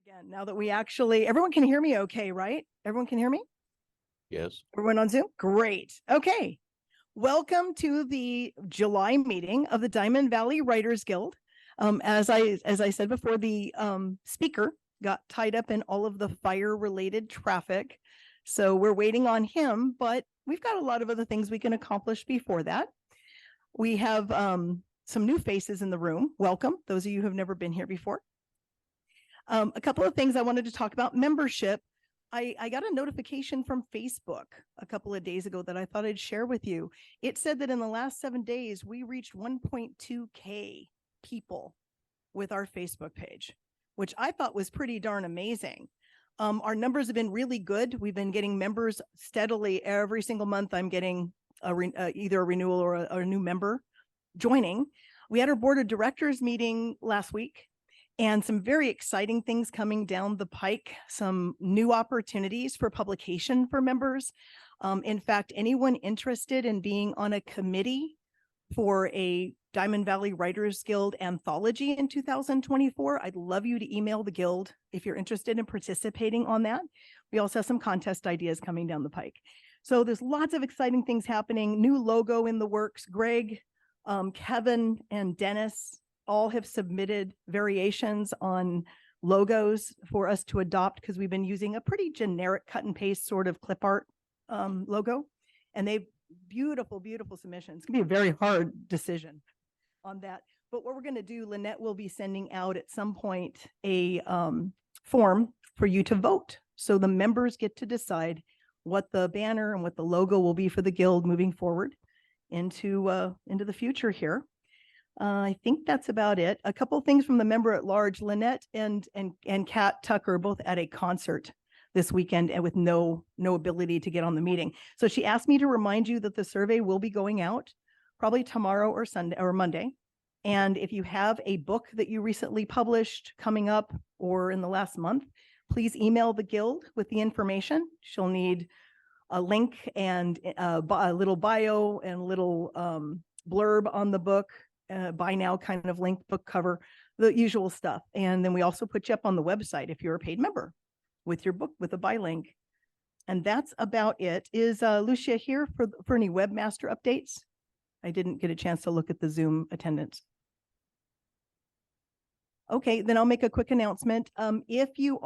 Again, now that we actually, everyone can hear me okay, right? Everyone can hear me? Yes. Everyone on Zoom? Great. Okay. Welcome to the July meeting of the Diamond Valley Writers Guild. As I said before, the speaker got tied up in all of the fire-related traffic. So we're waiting on him, but we've got a lot of other things we can accomplish before that. We have some new faces in the room. Welcome, those of you who have never been here before. A couple of things I wanted to talk about. Membership. I got a notification from Facebook a couple of days ago that I thought I'd share with you. It said that in the last 7 days, we reached 1.2K people with our Facebook page, which I thought was pretty darn amazing. Our numbers have been really good. We've been getting members steadily every single month. I'm getting either a renewal or a new member joining. We had our board of directors meeting last week, and some very exciting things coming down the pike, some new opportunities for publication for members. In fact, anyone interested in being on a committee for a Diamond Valley Writers Guild anthology in 2024, I'd love you to email the Guild if you're interested in participating on that. We also have some contest ideas coming down the pike. So there's lots of exciting things happening. New logo in the works. Greg, Kevin, and Dennis all have submitted variations on logos for us to adopt because we've been using a pretty generic cut and paste sort of clip art logo. And they've beautiful, beautiful submissions. It's gonna be a very hard decision on that. But what we're gonna do, Lynette will be sending out at some point a form for you to vote. So the members get to decide what the banner and what the logo will be for the Guild moving forward into the future here. I think that's about it. A couple of things from the member at large. Lynette and Kat Tucker both at a concert this weekend and with no ability to get on the meeting. So she asked me to remind you that the survey will be going out probably tomorrow or Sunday or Monday. And if you have a book that you recently published coming up or in the last month, please email the Guild with the information. She'll need a link and a little bio and a little blurb on the book. Buy now kind of link, book cover, the usual stuff. And then we also put you up on the website if you're a paid member with your book with a buy link. And that's about it. Is Lucia here for any webmaster updates? I didn't get a chance to look at the Zoom attendance. Okay, then I'll make a quick announcement. If you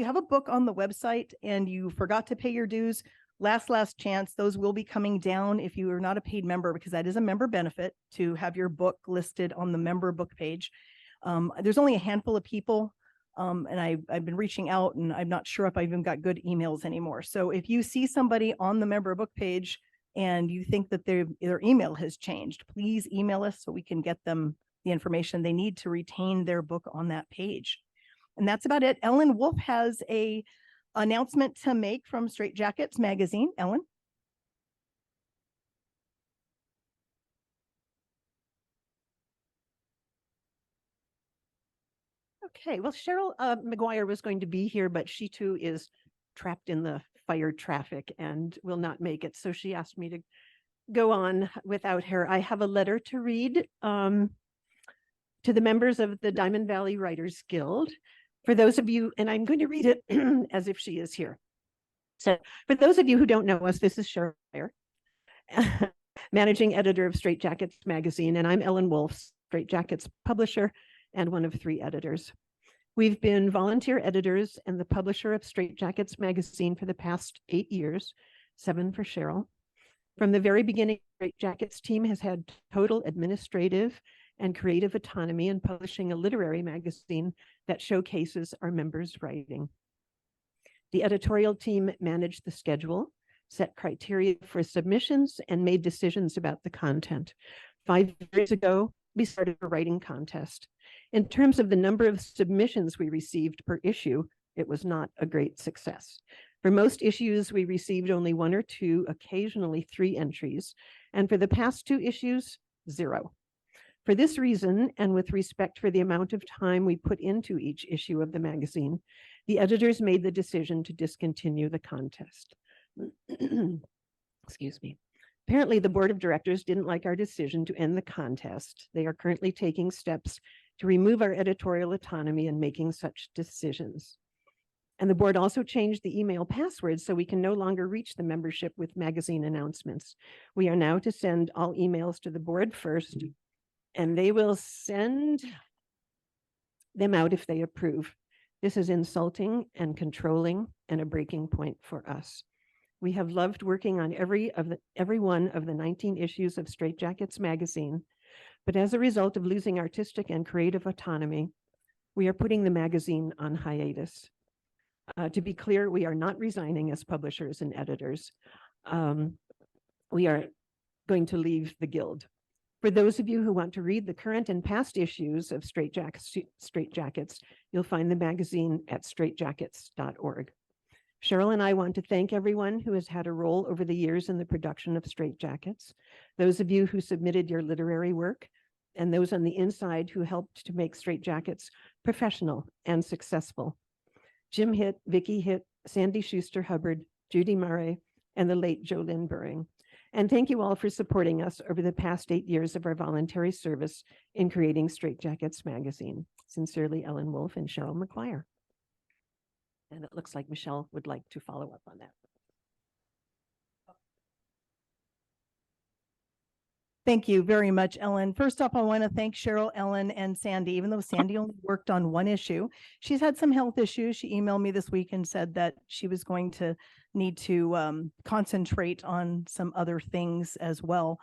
have a book on the website and you forgot to pay your dues, last chance, those will be coming down if you are not a paid member, because that is a member benefit to have your book listed on the member book page. There's only a handful of people, and I've been reaching out, and I'm not sure if I even got good emails anymore. So if you see somebody on the member book page and you think that their email has changed, please email us so we can get them the information they need to retain their book on that page. And that's about it. Ellen Wolf has a announcement to make from Straight Jackets magazine. Ellen. Okay, well, Cheryl McGuire was going to be here, but she too is trapped in the fire traffic and will not make it. So she asked me to go on without her. I have a letter to read to the members of the Diamond Valley Writers Guild. For those of you, and I'm going to read it as if she is here. So for those of you who don't know us, this is Cheryl McGuire, managing editor of Straight Jackets magazine, and I'm Ellen Wolf, Straight Jackets publisher and one of 3 editors. We've been volunteer editors and the publisher of Straight Jackets magazine for the past 8 years, 7 for Cheryl. From the very beginning, Straight Jackets team has had total administrative and creative autonomy in publishing a literary magazine that showcases our members' writing. The editorial team managed the schedule, set criteria for submissions, and made decisions about the content. 5 years ago, we started a writing contest. In terms of the number of submissions we received per issue, it was not a great success. For most issues, we received only 1 or 2, occasionally 3 entries, and for the past 2 issues, 0. For this reason, and with respect for the amount of time we put into each issue of the magazine, the editors made the decision to discontinue the contest. Excuse me. Apparently, the board of directors didn't like our decision to end the contest. They are currently taking steps to remove our editorial autonomy in making such decisions. And the board also changed the email password so we can no longer reach the membership with magazine announcements. We are now to send all emails to the board first, and they will send them out if they approve. This is insulting and controlling and a breaking point for us. We have loved working on every one of the 19 issues of Straitjackets magazine, but as a result of losing artistic and creative autonomy, we are putting the magazine on hiatus. To be clear, we are not resigning as publishers and editors. We are going to leave the Guild. For those of you who want to read the current and past issues of Straitjackets, you'll find the magazine at straitjackets.org. Cheryl and I want to thank everyone who has had a role over the years in the production of Straitjackets, those of you who submitted your literary work, and those on the inside who helped to make Straitjackets professional and successful. Jim Hitt, Vicki Hitt, Sandy Schuster Hubbard, Judy Murray, and the late Jolynn Buring. And thank you all for supporting us over the past 8 years of our voluntary service in creating Straitjackets magazine. Sincerely, Ellen Wolf and Cheryl McGuire. And it looks like Michelle would like to follow up on that. Thank you very much, Ellen. First off, I want to thank Cheryl, Ellen, and Sandy. Even though Sandy only worked on one issue, she's had some health issues. She emailed me this week and said that she was going to need to concentrate on some other things as well.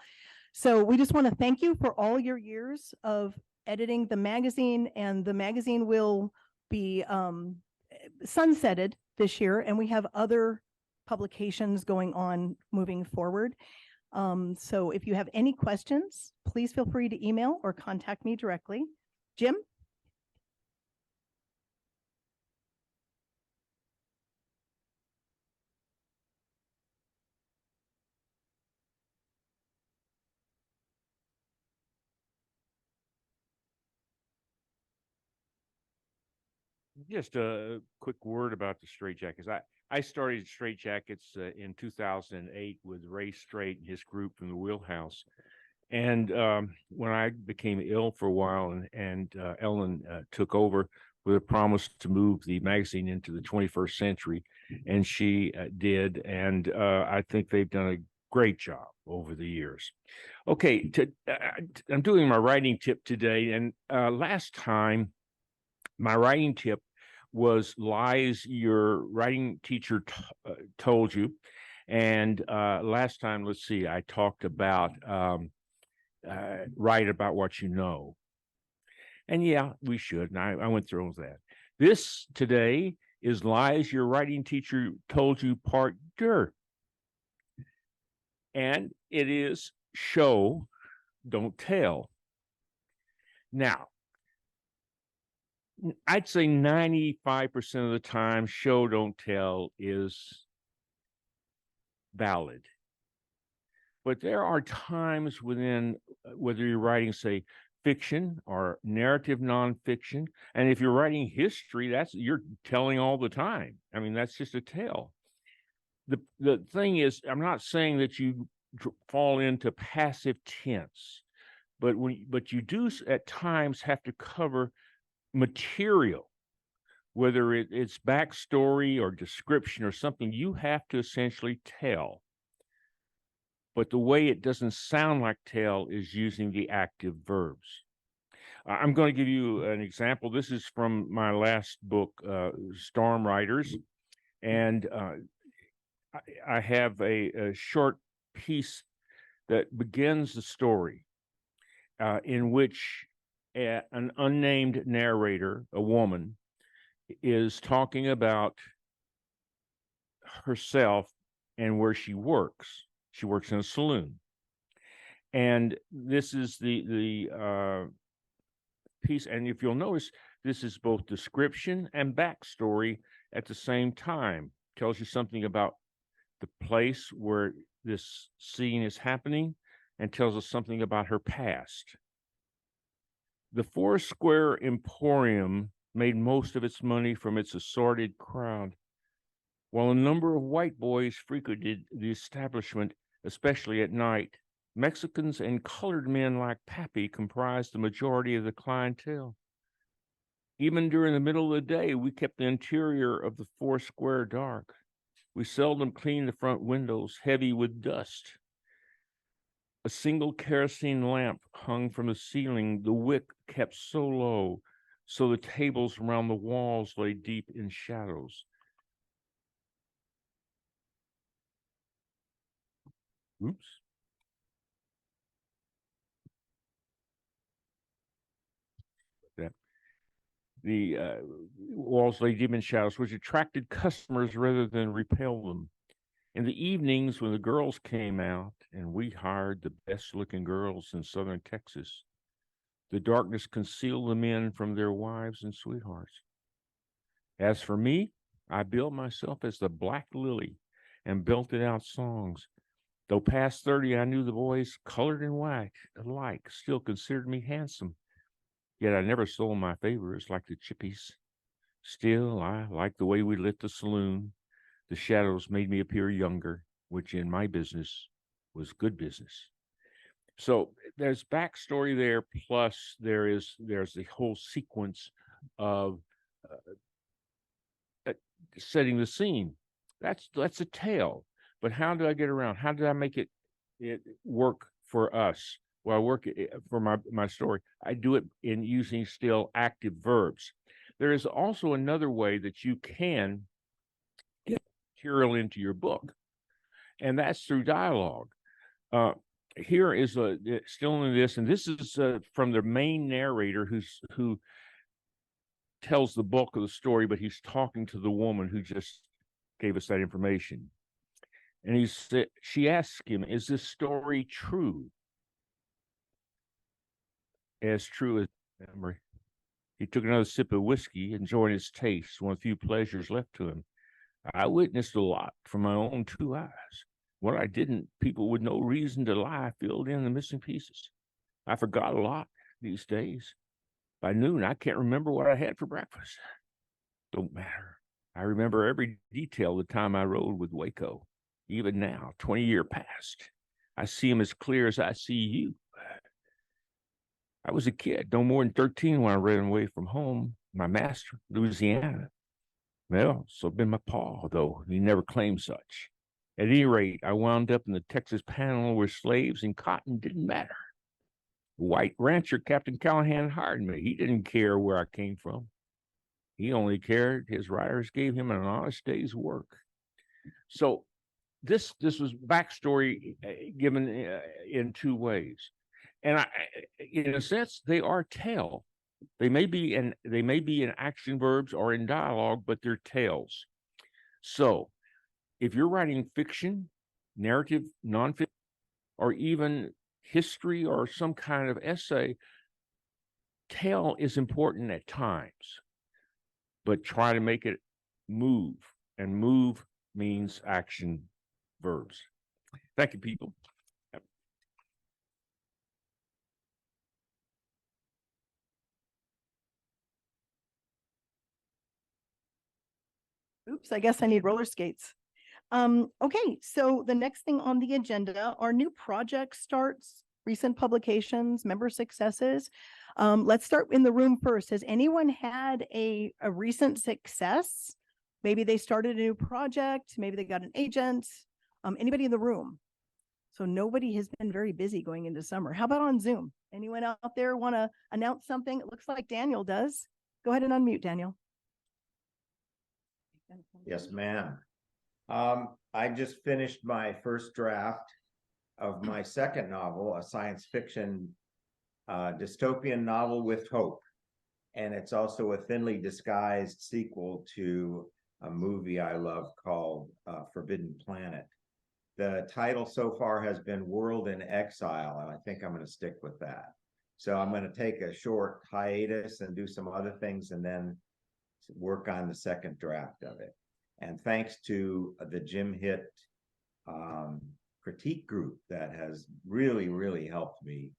So we just want to thank you for all your years of editing the magazine, and the magazine will be sunsetted this year, and we have other publications going on moving forward. So if you have any questions, please feel free to email or contact me directly. Jim? Just a quick word about the Straitjackets. I started Straitjackets in 2008 with Ray Strait and his group from the Wheelhouse. And when I became ill for a while, and Ellen took over with a promise to move the magazine into the 21st century, and she did. And I think they've done a great job over the years. Okay, I'm doing my writing tip today. And last time, my writing tip was lies your writing teacher told you. And last time, let's see, I talked about write about what you know. And yeah, we should. And I went through with that. This today is lies your writing teacher told you part D. And it is show, don't tell. Now, I'd say 95% of the time, show, don't tell is valid. But there are times within, whether you're writing, say, fiction or narrative nonfiction, and if you're writing history, you're telling all the time. I mean, that's just a tale. The thing is, I'm not saying that you fall into passive tense, but you do at times have to cover material, whether it's backstory or description or something. You have to essentially tell. But the way it doesn't sound like tell is using the active verbs. I'm going to give you an example. This is from my last book, Storm Riders. And I have a short piece that begins the story in which an unnamed narrator, a woman, is talking about herself and where she works. She works in a saloon. And this is the piece. And if you'll notice, this is both description and backstory at the same time. Tells you something about the place where this scene is happening and tells us something about her past. The Foursquare Emporium made most of its money from its assorted crowd, while a number of white boys frequented the establishment, especially at night. Mexicans and colored men like Pappy comprised the majority of the clientele. Even during the middle of the day, we kept the interior of the Foursquare dark. We seldom cleaned the front windows, heavy with dust. A single kerosene lamp hung from the ceiling, the wick kept so low, so the tables around the walls lay deep in shadows. Oops. The walls lay deep in shadows, which attracted customers rather than repelled them. In the evenings, when the girls came out, and we hired the best-looking girls in southern Texas, the darkness concealed the men from their wives and sweethearts. As for me, I billed myself as the Black Lily and belted out songs. Though past 30, I knew the boys, colored and white alike, still considered me handsome. Yet I never sold my favors like the chippies. Still, I liked the way we lit the saloon. The shadows made me appear younger, which in my business was good business. So there's backstory there, plus there's the whole sequence of setting the scene. That's a tale. But how do I get around? How did I make it work for us? Well, I work for my story. I do it in using still active verbs. There is also another way that you can get material into your book, and that's through dialogue. Here is still in this, and this is from the main narrator who tells the bulk of the story, but he's talking to the woman who just gave us that information. And she asks him, "Is this story true?" As true as memory. He took another sip of whiskey, enjoying its taste, one of the few pleasures left to him. I witnessed a lot from my own 2 eyes. What I didn't, people with no reason to lie filled in the missing pieces. I forgot a lot these days. By noon, I can't remember what I had for breakfast. Don't matter. I remember every detail of the time I rode with Waco. Even now, 20 years past, I see him as clear as I see you. I was a kid, no more than 13 when I ran away from home, my master, Louisiana. Well, so been my pa, though he never claimed such. At any rate, I wound up in the Texas Panhandle where slaves and cotton didn't matter. The white rancher, Captain Callahan, hired me. He didn't care where I came from. He only cared his riders gave him an honest day's work. So this was backstory given in 2 ways. And in a sense, they are tale. They may be in action verbs or in dialogue, but they're tales. So if you're writing fiction, narrative, nonfiction, or even history or some kind of essay, tale is important at times, but try to make it move, and move means action verbs. Thank you, people. Oops, I guess I need roller skates. Okay, so the next thing on the agenda are new project starts, recent publications, member successes. Let's start in the room first. Has anyone had a recent success? Maybe they started a new project, maybe they got an agent. Anybody in the room? So nobody has been very busy going into summer. How about on Zoom? Anyone out there want to announce something? It looks like Daniel does. Go ahead and unmute, Daniel. Yes, ma'am. I just finished my first draft of my second novel, a science fiction dystopian novel with hope. And it's also a thinly disguised sequel to a movie I love called Forbidden Planet. The title so far has been World in Exile, and I think I'm going to stick with that. So I'm going to take a short hiatus and do some other things and then work on the second draft of it. And thanks to the Jim Hitt critique group that has really, really helped me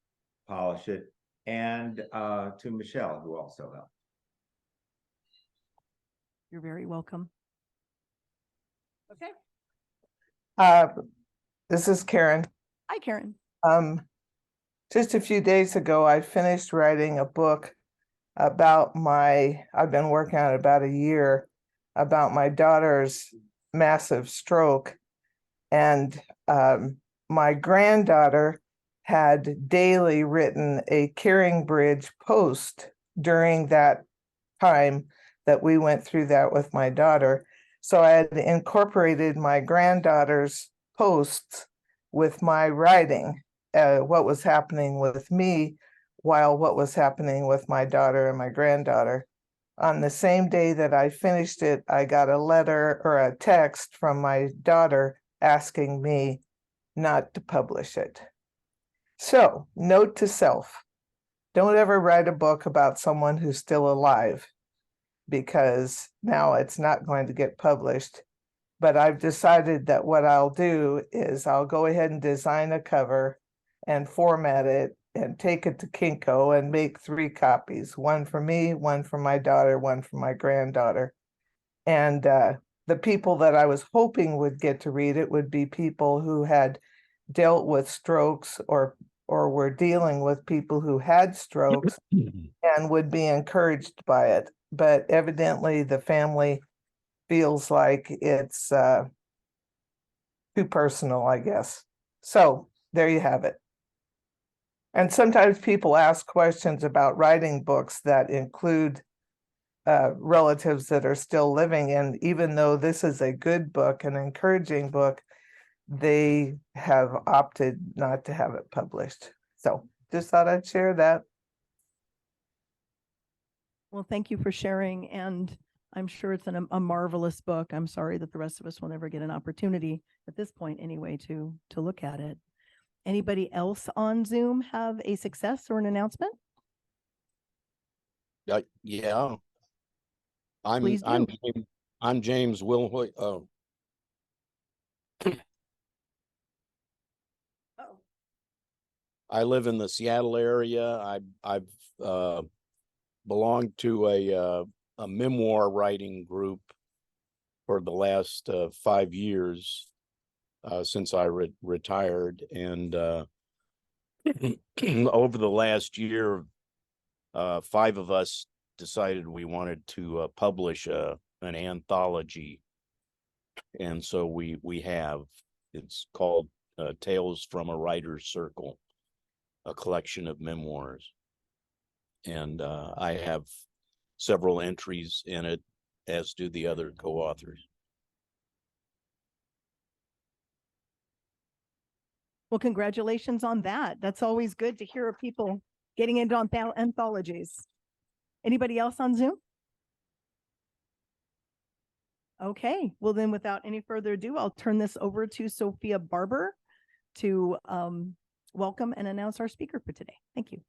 polish it, and to Michelle, who also helped. You're very welcome. Okay. This is Karen. Hi, Karen. Just a few days ago, I finished writing a book I've been working on it about a year, about my daughter's massive stroke. And my granddaughter had daily written a CaringBridge post during that time that we went through that with my daughter. So I had incorporated my granddaughter's posts with my writing, what was happening with me while what was happening with my daughter and my granddaughter. On the same day that I finished it, I got a letter or a text from my daughter asking me not to publish it. So, note to self, don't ever write a book about someone who's still alive, because now it's not going to get published. But I've decided that what I'll do is I'll go ahead and design a cover and format it and take it to Kinko and make 3 copies, one for me, one for my daughter, one for my granddaughter. And the people that I was hoping would get to read it would be people who had dealt with strokes or were dealing with people who had strokes and would be encouraged by it. But evidently the family feels like it's too personal, I guess. So there you have it. And sometimes people ask questions about writing books that include relatives that are still living. And even though this is a good book, an encouraging book, they have opted not to have it published. So just thought I'd share that. Well, thank you for sharing. And I'm sure it's a marvelous book. I'm sorry that the rest of us will never get an opportunity at this point anyway to look at it. Anybody else on Zoom have a success or an announcement? Yeah, Please do. I'm James Wilhoit. Oh, Oh. I live in the Seattle area. I've belonged to a memoir writing group for the last 5 years since I retired, and over the last year, 5 of us decided we wanted to publish an anthology, and so we have. It's called Tales from a Writer's Circle, a collection of memoirs, and I have several entries in it, as do the other co-authors. Well, congratulations on that. That's always good to hear of people getting into anthologies. Anybody else on Zoom? Okay, well then without any further ado, I'll turn this over to Sophia Barber to welcome and announce our speaker for today. Thank you.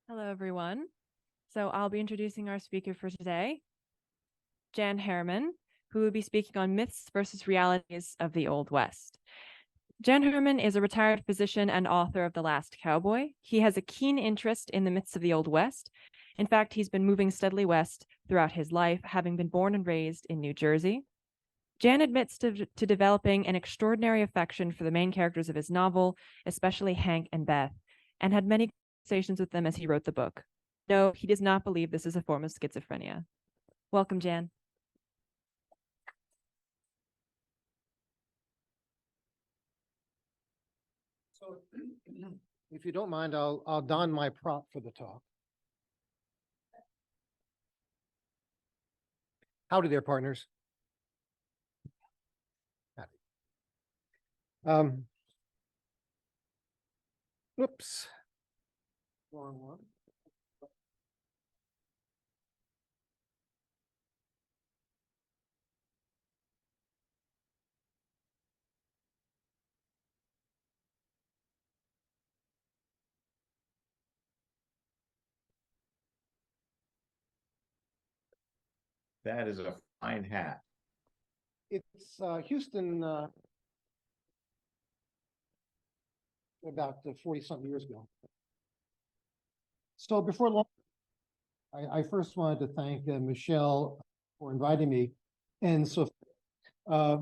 Hello, everyone. So I'll be introducing our speaker for today, Jan Herrman, who will be speaking on myths versus realities of the Old West. Jan Herrman is a retired physician and author of The Last Cowboy. He has a keen interest in the myths of the Old West. In fact, he's been moving steadily west throughout his life, having been born and raised in New Jersey. Jan admits to developing an extraordinary affection for the main characters of his novel, especially Hank and Beth, and had many conversations with them as he wrote the book. No, he does not believe this is a form of schizophrenia. Welcome, Jan. So if you don't mind, I'll don my prop for the talk. Howdy there, partners. Howdy. Whoops. Wrong one. That is a fine hat. It's Houston about 40-something years ago. So before long, I first wanted to thank Michelle for inviting me, and so Uh,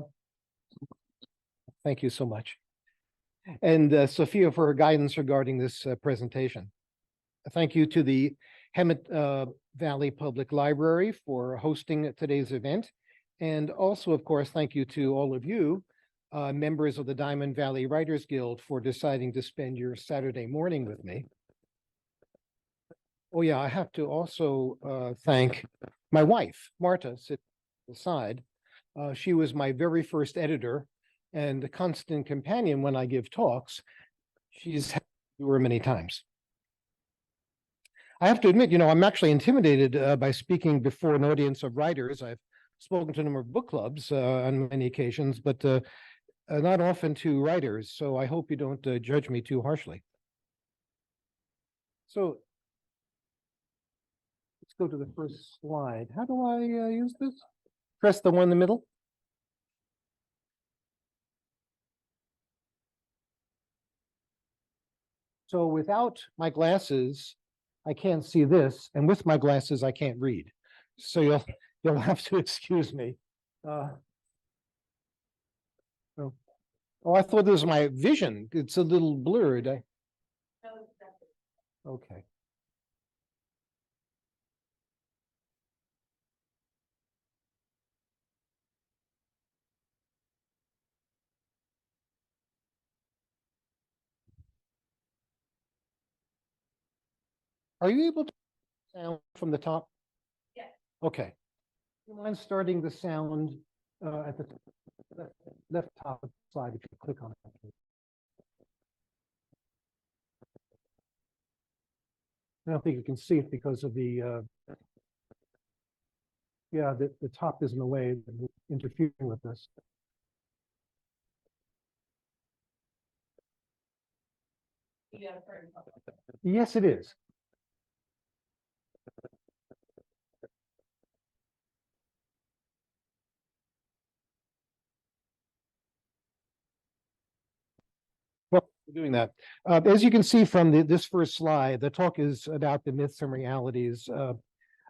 Thank you so much. And Sophia for her guidance regarding this presentation. Thank you to the Hemet Valley Public Library for hosting today's event. And also, of course, thank you to all of you, members of the Diamond Valley Writers Guild, for deciding to spend your Saturday morning with me. Oh yeah, I have to also thank my wife, Marta, sitting aside. She was my very first editor and a constant companion when I give talks. She's had to do her many times. I have to admit, I'm actually intimidated by speaking before an audience of writers. I've spoken to a number of book clubs on many occasions, but not often to writers. So I hope you don't judge me too harshly. So let's go to the first slide. How do I use this? Press the one in the middle. So without my glasses, I can't see this, and with my glasses, I can't read. So you'll have to excuse me. Oh, I thought this was my vision. It's a little blurred. Okay. Are you able to sound from the top? Yes. Okay. Do you mind starting the sound at the left top of the slide if you click on it? I don't think you can see it because of the the top is in the way interfering with this. Yes, it is. Well, we're doing that. As you can see from this first slide, the talk is about the myths and realities of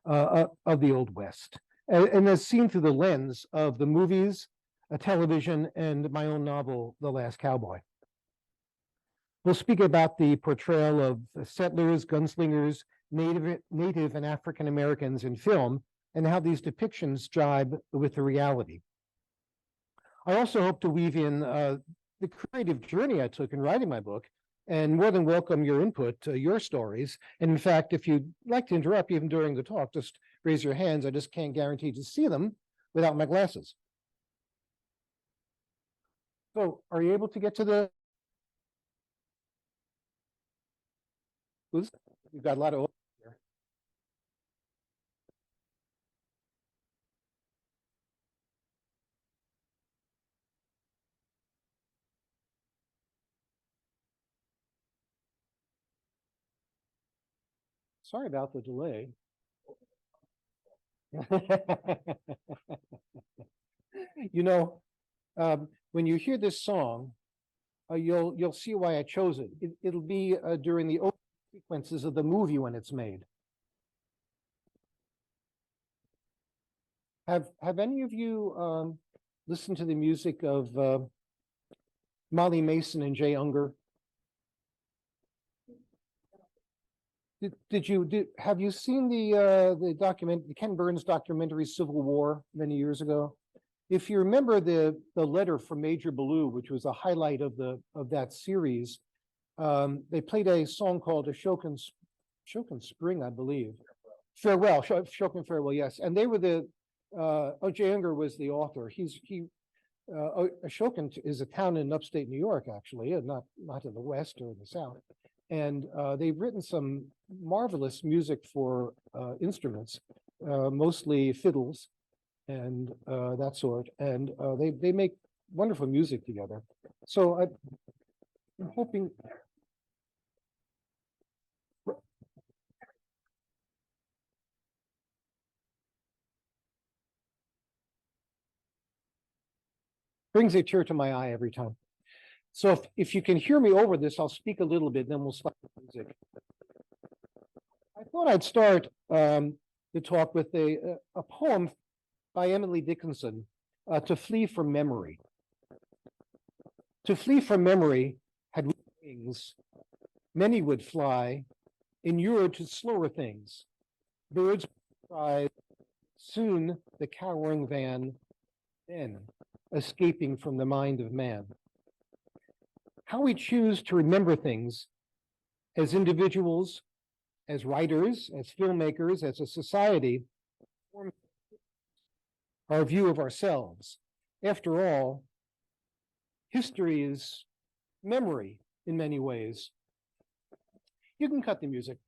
the Old West, and as seen through the lens of the movies, television, and my own novel, The Last Cowboy. We'll speak about the portrayal of settlers, gunslingers, Native and African Americans in film, and how these depictions jibe with the reality. I also hope to weave in the creative journey I took in writing my book, and more than welcome your input, your stories. And in fact, if you'd like to interrupt even during the talk, just raise your hands. I just can't guarantee to see them without my glasses. So are you able to get to the... We've got a lot of... here. Sorry about the delay. When you hear this song, you'll see why I chose it. It'll be during the opening sequences of the movie when it's made. Have any of you listened to the music of Molly Mason and Jay Unger? Have you seen the Ken Burns documentary Civil War many years ago? If you remember the letter from Major Ballou, which was a highlight of that series, they played a song called Ashokan Spring, I believe. Farewell, Ashokan Farewell, yes. And they were Jay Unger was the author. Ashokan is a town in upstate New York, actually, and not in the West or the South. And they've written some marvelous music for instruments, mostly fiddles and that sort. And they make wonderful music together. So I'm hoping. Brings a tear to my eye every time. So if you can hear me over this, I'll speak a little bit, then we'll start the music. I thought I'd start the talk with a poem by Emily Dickinson to flee from memory. To flee from memory had wings, many would fly, inured to slower things. Birds cried, soon the cowering van, then escaping from the mind of man. How we choose to remember things as individuals, as writers, as filmmakers, as a society, form our view of ourselves. After all, history is memory in many ways. You can cut the music.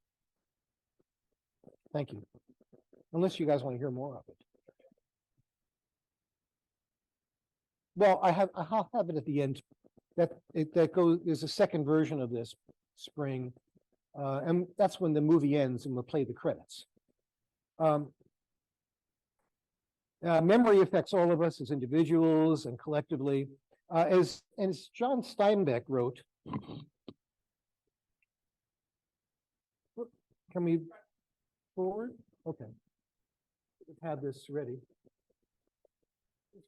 Thank you. Unless you guys want to hear more of it. Well, I'll have it at the end. That goes, there's a second version of this spring. And that's when the movie ends and we'll play the credits. Memory affects all of us as individuals and collectively. As John Steinbeck wrote, can we forward? Okay. We've had this ready.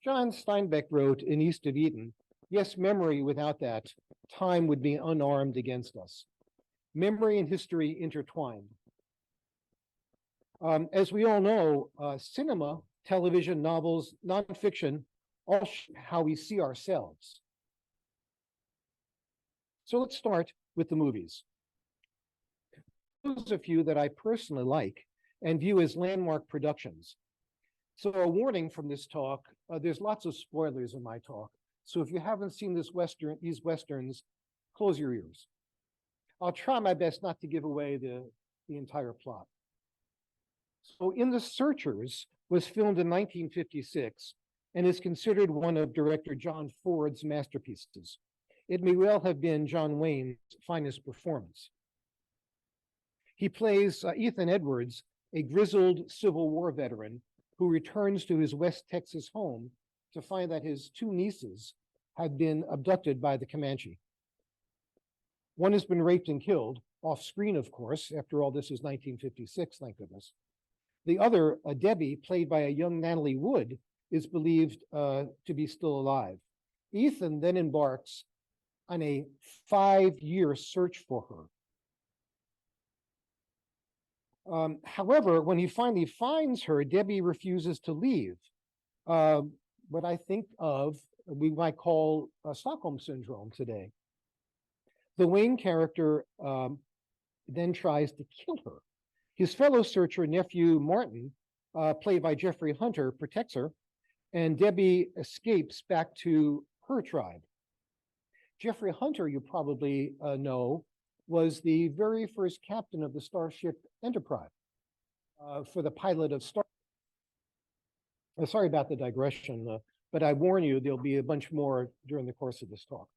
John Steinbeck wrote in East of Eden, yes, memory without that, time would be unarmed against us. Memory and history intertwined. As we all know, cinema, television, novels, nonfiction, all how we see ourselves. So let's start with the movies. Those of you that I personally like and view as landmark productions. So a warning from this talk, there's lots of spoilers in my talk. So if you haven't seen these Westerns, close your ears. I'll try my best not to give away the entire plot. So In the Searchers was filmed in 1956 and is considered one of director John Ford's masterpieces. It may well have been John Wayne's finest performance. He plays Ethan Edwards, a grizzled Civil War veteran who returns to his West Texas home to find that his two nieces had been abducted by the Comanche. One has been raped and killed, off screen, of course. After all, this is 1956, thank goodness. The other, Debbie, played by a young Natalie Wood, is believed to be still alive. Ethan then embarks on a 5-year search for her. However, when he finally finds her, Debbie refuses to leave. What I think of, we might call Stockholm Syndrome today. The Wayne character then tries to kill her. His fellow searcher, nephew Martin, played by Jeffrey Hunter, protects her, and Debbie escapes back to her tribe. Jeffrey Hunter, you probably know, was the very first captain of the Starship Enterprise for the pilot of Star. Sorry about the digression, but I warn you, there'll be a bunch more during the course of this talk.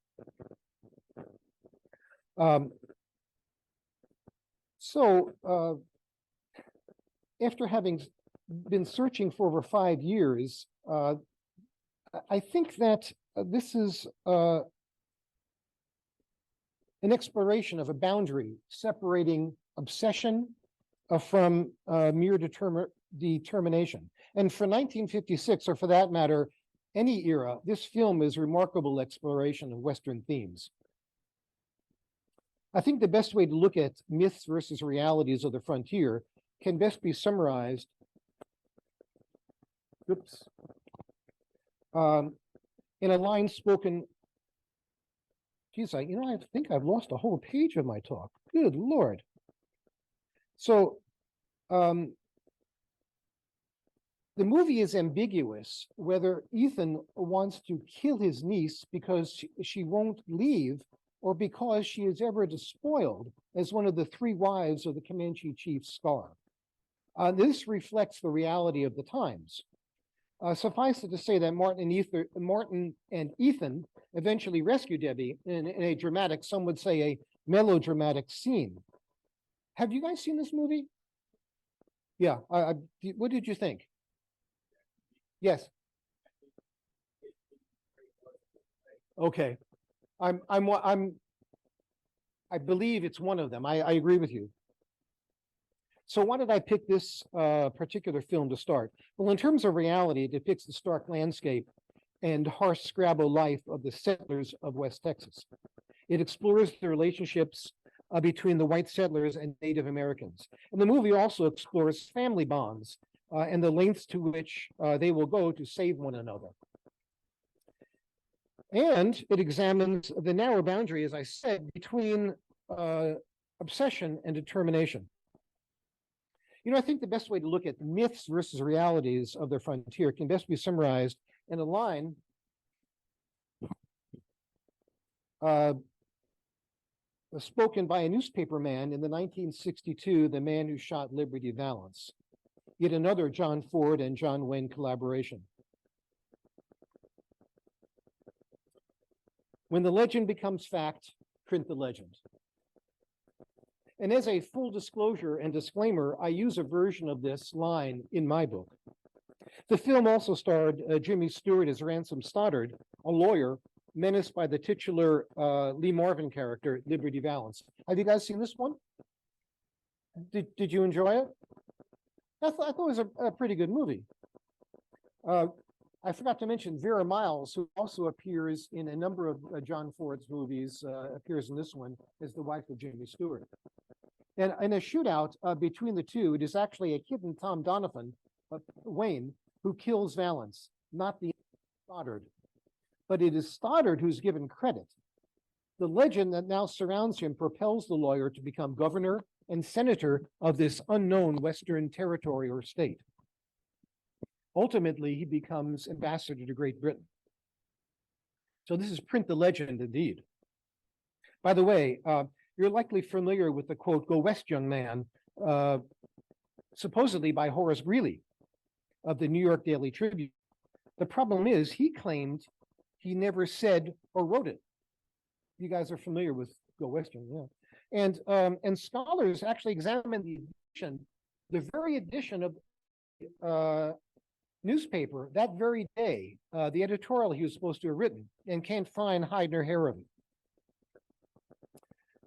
After having been searching for over 5 years, I think that this is an exploration of a boundary separating obsession from mere determination. And for 1956, or for that matter, any era, this film is a remarkable exploration of Western themes. I think the best way to look at myths versus realities of the frontier can best be summarized in a line spoken. Geez, I think I've lost a whole page of my talk. Good Lord. So the movie is ambiguous whether Ethan wants to kill his niece because she won't leave or because she is ever despoiled as one of the 3 wives of the Comanche chief Scar. This reflects the reality of the times. Suffice it to say that Martin and Ethan eventually rescue Debbie in a dramatic, some would say a melodramatic scene. Have you guys seen this movie? Yeah. What did you think? Yes. Okay. I believe it's one of them. I agree with you. So why did I pick this particular film to start? Well, in terms of reality, it depicts the stark landscape and harsh scrabble life of the settlers of West Texas. It explores the relationships between the white settlers and Native Americans. And the movie also explores family bonds and the lengths to which they will go to save one another. And it examines the narrow boundary, as I said, between obsession and determination. You know, I think the best way to look at myths versus realities of the frontier can best be summarized in a line spoken by a newspaper man in the 1962 The Man Who Shot Liberty Valance, yet another John Ford and John Wayne collaboration. When the legend becomes fact, print the legend. And as a full disclosure and disclaimer, I use a version of this line in my book. The film also starred Jimmy Stewart as Ransom Stoddard, a lawyer menaced by the titular Lee Marvin character, Liberty Valance. Have you guys seen this one? Did you enjoy it? I thought it was a pretty good movie. I forgot to mention Vera Miles, who also appears in a number of John Ford's movies, appears in this one as the wife of Jimmy Stewart. And in a shootout between the two, it is actually a hidden Tom Donovan, Wayne, who kills Valance, not the Stoddard. But it is Stoddard who's given credit. The legend that now surrounds him propels the lawyer to become governor and senator of this unknown Western territory or state. Ultimately, he becomes ambassador to Great Britain. So this is print the legend indeed. By the way, you're likely familiar with the quote, "Go West, young man," supposedly by Horace Greeley of the New York Daily Tribune. The problem is he claimed he never said or wrote it. You guys are familiar with Go West, young man. And scholars actually examined the very edition of newspaper that very day, the editorial he was supposed to have written, and can't find hide nor hair of it.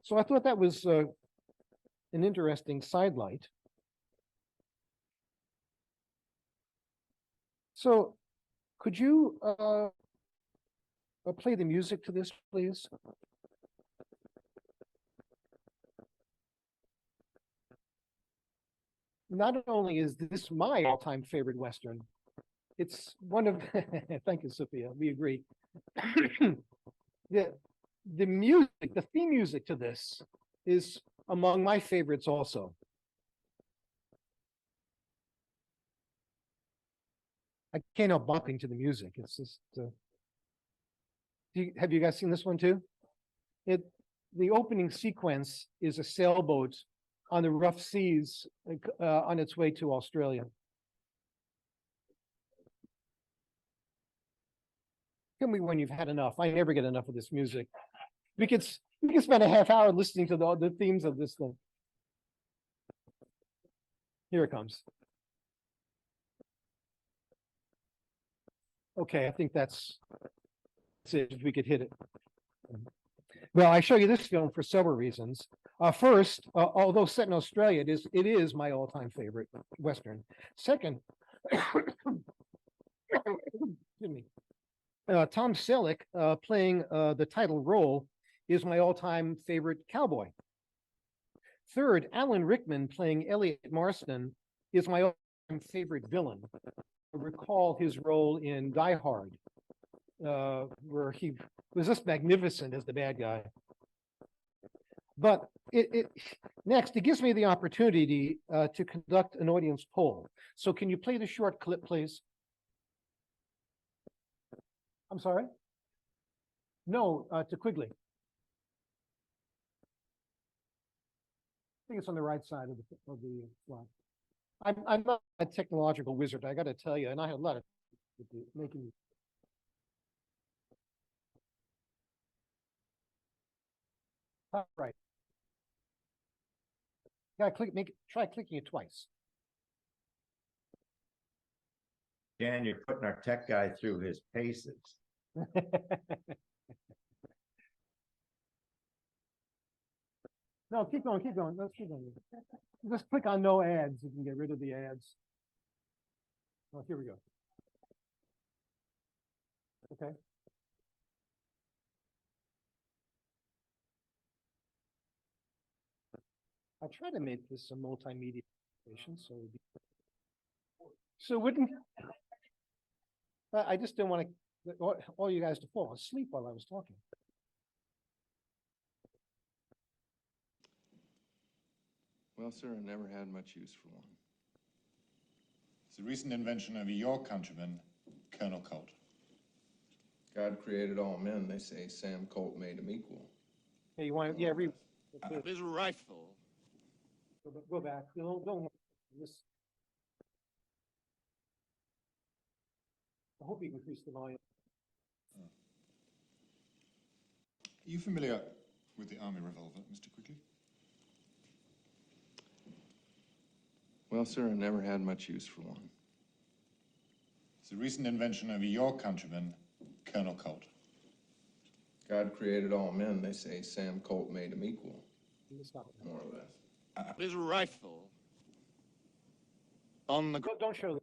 So I thought that was an interesting sidelight. So could you play the music to this, please? Not only is this my all-time favorite Western, it's one of, thank you, Sophia, we agree. The music, the theme music to this is among my favorites also. I can't help bumping to the music. It's just, have you guys seen this one too? The opening sequence is a sailboat on the rough seas on its way to Australia. Tell me when you've had enough. I never get enough of this music. We could spend a half hour listening to the themes of this thing. Here it comes. Okay, I think that's it, if we could hit it. Well, I show you this film for several reasons. First, although set in Australia, it is my all-time favorite Western. Second, excuse me, Tom Selleck playing the title role is my all-time favorite cowboy. Third, Alan Rickman playing Elliot Marston is my all-time favorite villain. I recall his role in Die Hard, where he was just magnificent as the bad guy. But next, it gives me the opportunity to conduct an audience poll. So can you play the short clip, please? I'm sorry? No, to Quigley. I think it's on the right side of the slide. I'm not a technological wizard, I got to tell you, and I had a lot of making. Top right. You gotta try clicking it twice. Dan, you're putting our tech guy through his paces. No, keep going, keep going. Let's keep going. Just click on no ads. You can get rid of the ads. Oh, here we go. Okay. I try to make this a multimedia presentation, so wouldn't I just didn't want to all you guys to fall asleep while I was talking. Well, sir, I never had much use for one. It's a recent invention of your countryman, Colonel Colt. God created all men. They say Sam Colt made them equal. Hey, you want to, yeah, read. His rifle. Go back. Don't. This. I hope you can increase the volume. Are you familiar with the Army revolver, Mr. Quigley? Well, sir, I never had much use for one. It's a recent invention of your countryman, Colonel Colt. God created all men. They say Sam Colt made them equal. More or less. His rifle on the Don't show them.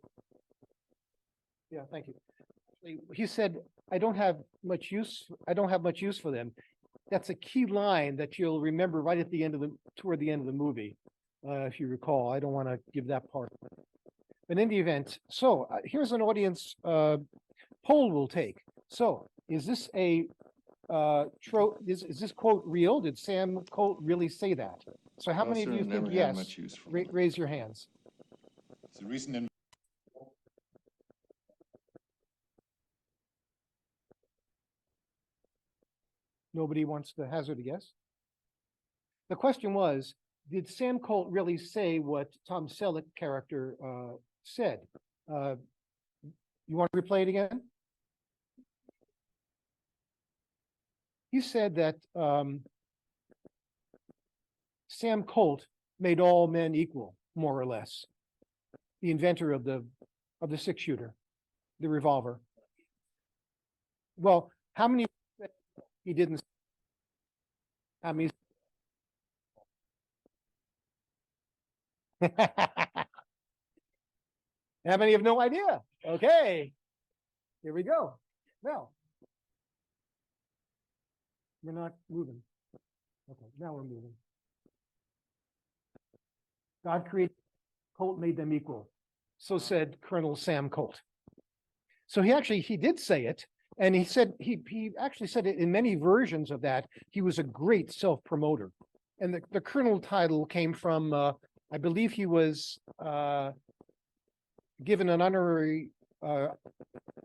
Yeah, thank you. He said, I don't have much use for them. That's a key line that you'll remember right at the end of toward the end of the movie. If you recall, I don't want to give that part. But in the event, so here's an audience poll we'll take. So is this a is this quote real? Did Sam Colt really say that? So how Well, many sir, of you I think never yes? had much use for one. Raise your hands. It's a recent Nobody wants to hazard a guess. The question was, did Sam Colt really say what Tom Selleck character said? You want to replay it again? He said that Sam Colt made all men equal, more or less. The inventor of the 6-shooter, the revolver. Well, how many he didn't? How many? How many have no idea? Okay, here we go. Now, we're not moving. Okay, now we're moving. God created, Colt made them equal. So said Colonel Sam Colt. So he did say it, and he said he actually said it in many versions of that. He was a great self-promoter, and the colonel title came from I believe he was given an honorary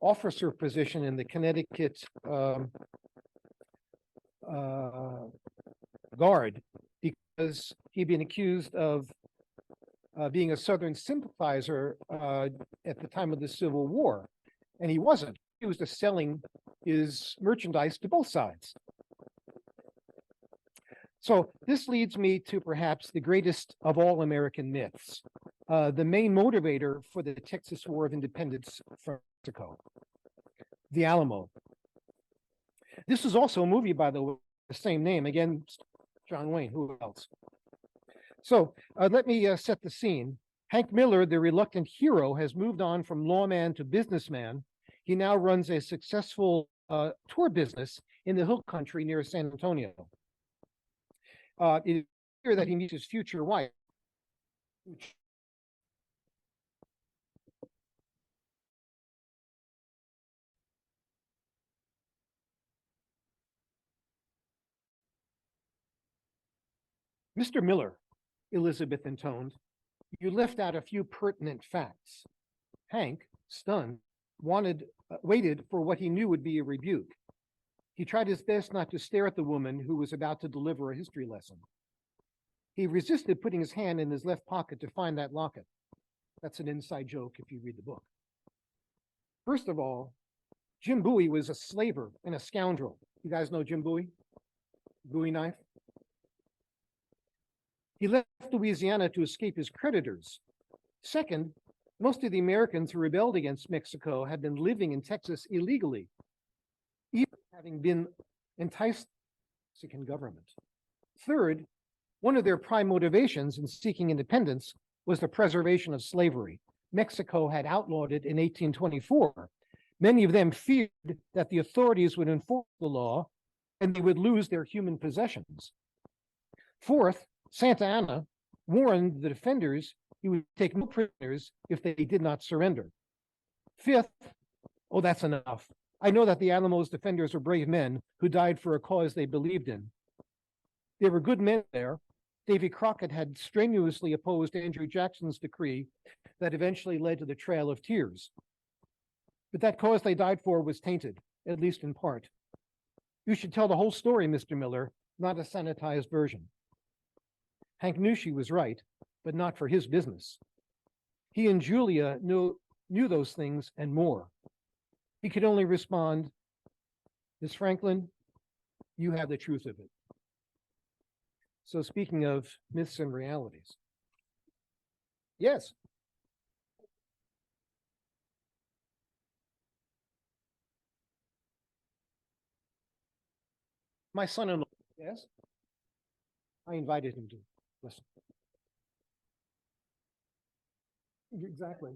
officer position in the Connecticut Guard because he'd been accused of being a Southern sympathizer at the time of the Civil War, and he wasn't. He was just selling his merchandise to both sides. So this leads me to perhaps the greatest of all American myths, the main motivator for the Texas War of Independence from Mexico, the Alamo. This is also a movie, by the way, the same name, again, John Wayne, who else? So let me set the scene. Hank Miller, the reluctant hero, has moved on from lawman to businessman. He now runs a successful tour business in the hill country near San Antonio. It is here that he meets his future wife. Mr. Miller, Elizabeth intoned, you left out a few pertinent facts. Hank, stunned, waited for what he knew would be a rebuke. He tried his best not to stare at the woman who was about to deliver a history lesson. He resisted putting his hand in his left pocket to find that locket. That's an inside joke if you read the book. First of all, Jim Bowie was a slaver and a scoundrel. You guys know Jim Bowie? Bowie knife? He left Louisiana to escape his creditors. Second, most of the Americans who rebelled against Mexico had been living in Texas illegally, even having been enticed by the Mexican government. Third, one of their prime motivations in seeking independence was the preservation of slavery. Mexico had outlawed it in 1824, Many of them feared that the authorities would enforce the law and they would lose their human possessions. Fourth, Santa Anna warned the defenders he would take no prisoners if they did not surrender. Fifth, oh, that's enough. I know that the Alamo's defenders were brave men who died for a cause they believed in. There were good men there. Davy Crockett had strenuously opposed Andrew Jackson's decree that eventually led to the Trail of Tears. But that cause they died for was tainted, at least in part. You should tell the whole story, Mr. Miller, not a sanitized version. Hank knew she was right, but not for his business. He and Julia knew those things and more. He could only respond, Miss Franklin, you have the truth of it. So speaking of myths and realities. Yes. My son-in-law, yes. I invited him to listen. Exactly.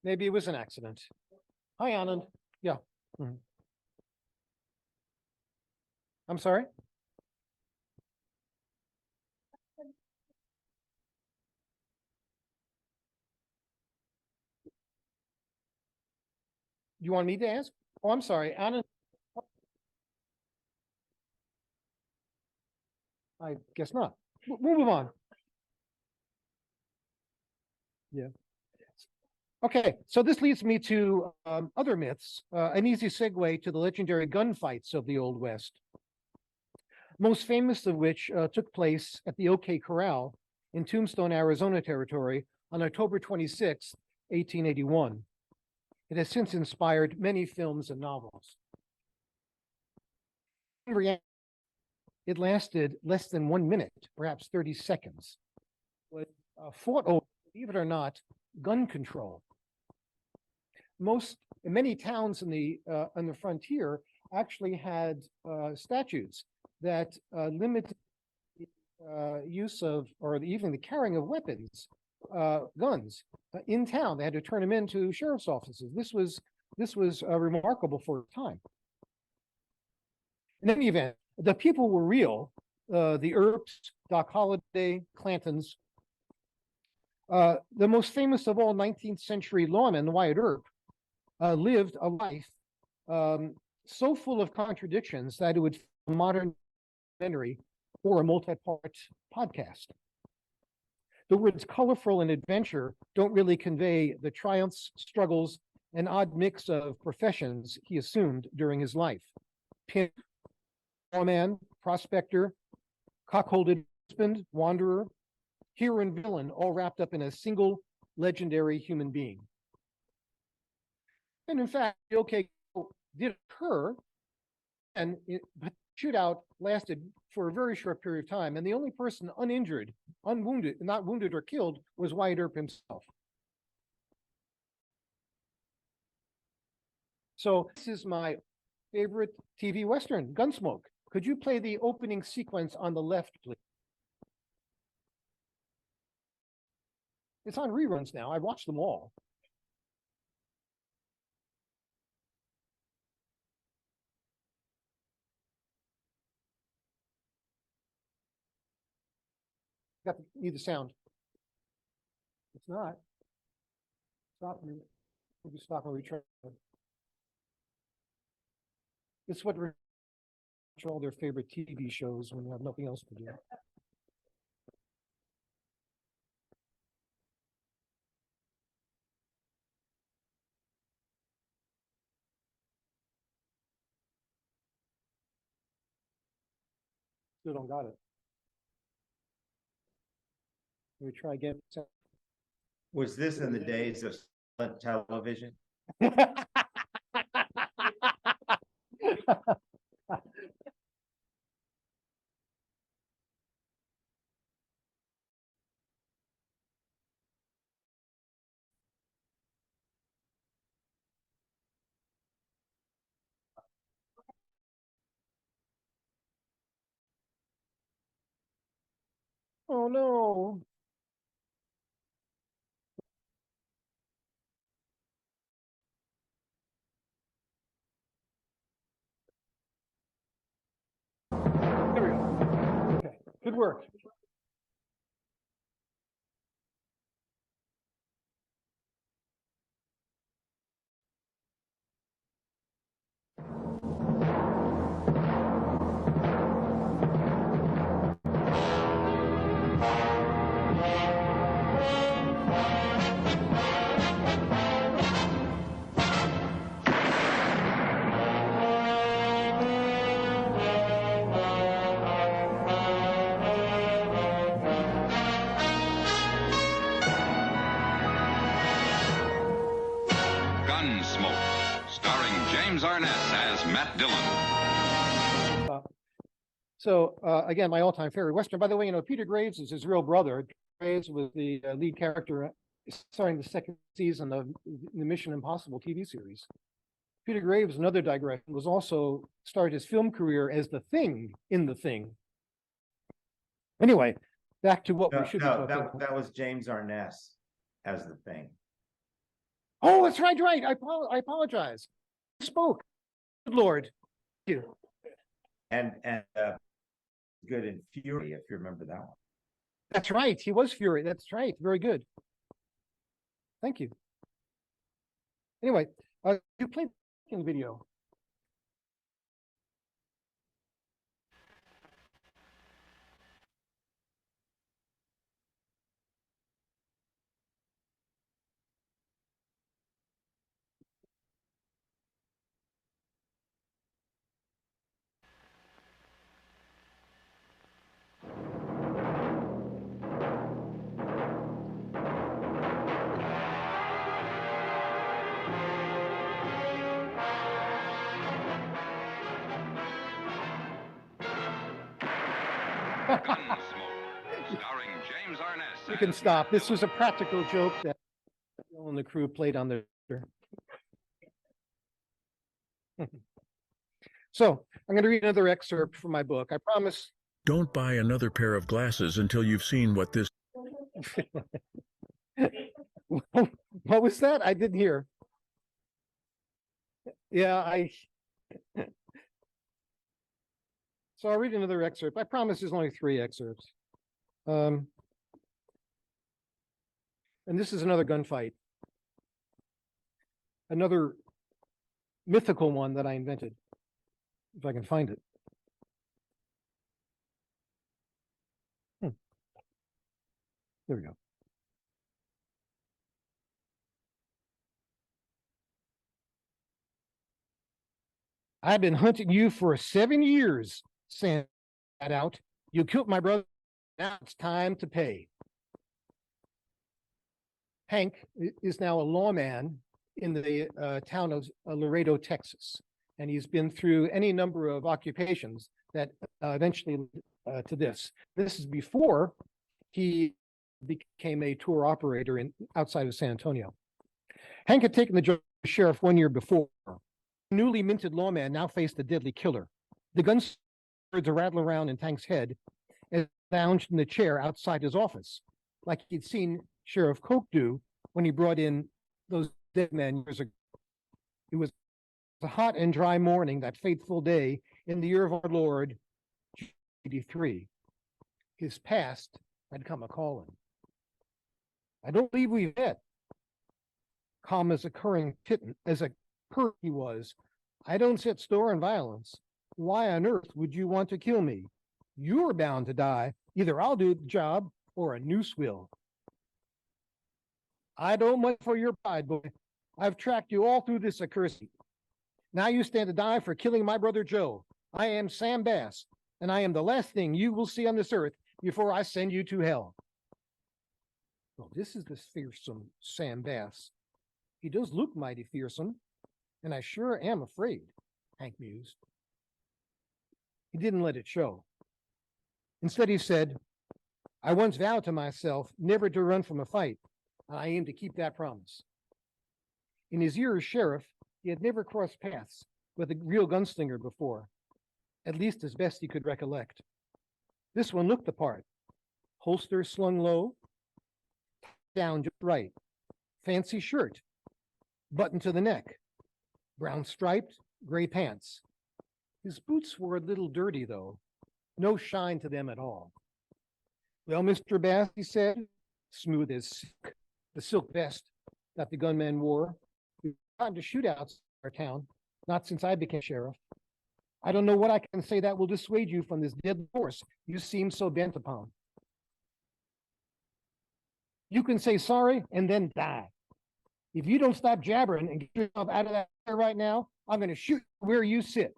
Maybe it was an accident. Hi, Anand. Yeah. Mhm. I'm sorry? You want me to ask? Oh, I'm sorry, Anand. I guess not. We'll move on. Yeah. Okay, so this leads me to other myths, an easy segue to the legendary gunfights of the Old West. Most famous of which took place at the OK Corral in Tombstone, Arizona territory on October 26, 1881. It has since inspired many films and novels. In reality, it lasted less than 1 minute, perhaps 30 seconds. It was fought over, believe it or not, gun control. Many towns on the frontier actually had statutes that limited the use of, or even the carrying of weapons, guns in town. They had to turn them into sheriff's offices. This was remarkable for a time. In any event, the people were real. The Earps, Doc Holliday, Clantons. The most famous of all 19th century lawmen, Wyatt Earp, lived a life so full of contradictions that it would fit a modern documentary or a multi-part podcast. The words colorful and adventure don't really convey the triumphs, struggles, and odd mix of professions he assumed during his life. Pimp, lawman, prospector, cockholded husband, wanderer, hero and villain, all wrapped up in a single legendary human being. And in fact, the OK did occur, but the shootout lasted for a very short period of time, and the only person uninjured, unwounded, not wounded or killed, was Wyatt Earp himself. So this is my favorite TV Western, Gunsmoke. Could you play the opening sequence on the left, please? It's on reruns now. I watched them all. Need the sound. It's not. Stop. Maybe stop and return. It's what all their favorite TV shows when they have nothing else to do. Still don't got it. Let me try again. Was this in the days of silent television? Oh, no. There we go. Okay, good work. Gunsmoke, starring James Arness as Matt Dillon. Again, my all-time favorite Western. By the way, Peter Graves is his real brother. Graves was the lead character starring the second season of the Mission Impossible TV series. Peter Graves, another digression, was also started his film career as the Thing in The Thing. Anyway, back to what we should be talking about. That was James Arness as the Thing. Oh, that's right. I apologize. I spoke. Good Lord. Thank you. And good in Fury, if you remember that one. That's right. He was Fury. That's right. Very good. Thank you. Anyway, you played the video. Gunsmoke, starring James Arness. You can stop. This was a practical joke that Bill and the crew played on their. So I'm going to read another excerpt from my book. I promise. Don't buy another pair of glasses until you've seen what this. What was that? I didn't hear. Yeah, So I'll read another excerpt. I promise there's only 3 excerpts. And this is another gunfight. Another mythical one that I invented, if I can find it. There we go. I've been hunting you for 7 years, Sam out. You killed my brother. Now it's time to pay. Hank is now a lawman in the town of Laredo, Texas, and he's been through any number of occupations that eventually to this. This is before he became a tour operator outside of San Antonio. Hank had taken the job of sheriff 1 year before. The newly minted lawman now faced a deadly killer. The guns started to rattle around in Hank's head as he lounged in the chair outside his office, like he'd seen Sheriff Coke do when he brought in those dead men years ago. It was a hot and dry morning that fateful day in the year of our Lord, 83. His past had come a-calling. I don't believe we've met. Calm as a cur he was. I don't set store on violence. Why on earth would you want to kill me? You're bound to die. Either I'll do the job or a noose will. I don't mind for your pride, boy. I've tracked you all through this accursed. Now you stand to die for killing my brother Joe. I am Sam Bass, and I am the last thing you will see on this earth before I send you to hell. Well, this is this fearsome Sam Bass. He does look mighty fearsome, and I sure am afraid, Hank mused. He didn't let it show. Instead, he said, I once vowed to myself never to run from a fight, and I aim to keep that promise. In his year as sheriff, he had never crossed paths with a real gunslinger before, at least as best he could recollect. This one looked the part, holster slung low, down just right, fancy shirt, button to the neck, brown striped, gray pants. His boots were a little dirty, though, no shine to them at all. Well, Mr. Bass, he said, smooth as silk, the silk vest that the gunman wore. We've gotten to shootouts in our town, not since I became sheriff. I don't know what I can say that will dissuade you from this deadly course you seem so bent upon. You can say sorry and then die. If you don't stop jabbering and get yourself out of that chair right now, I'm going to shoot where you sit.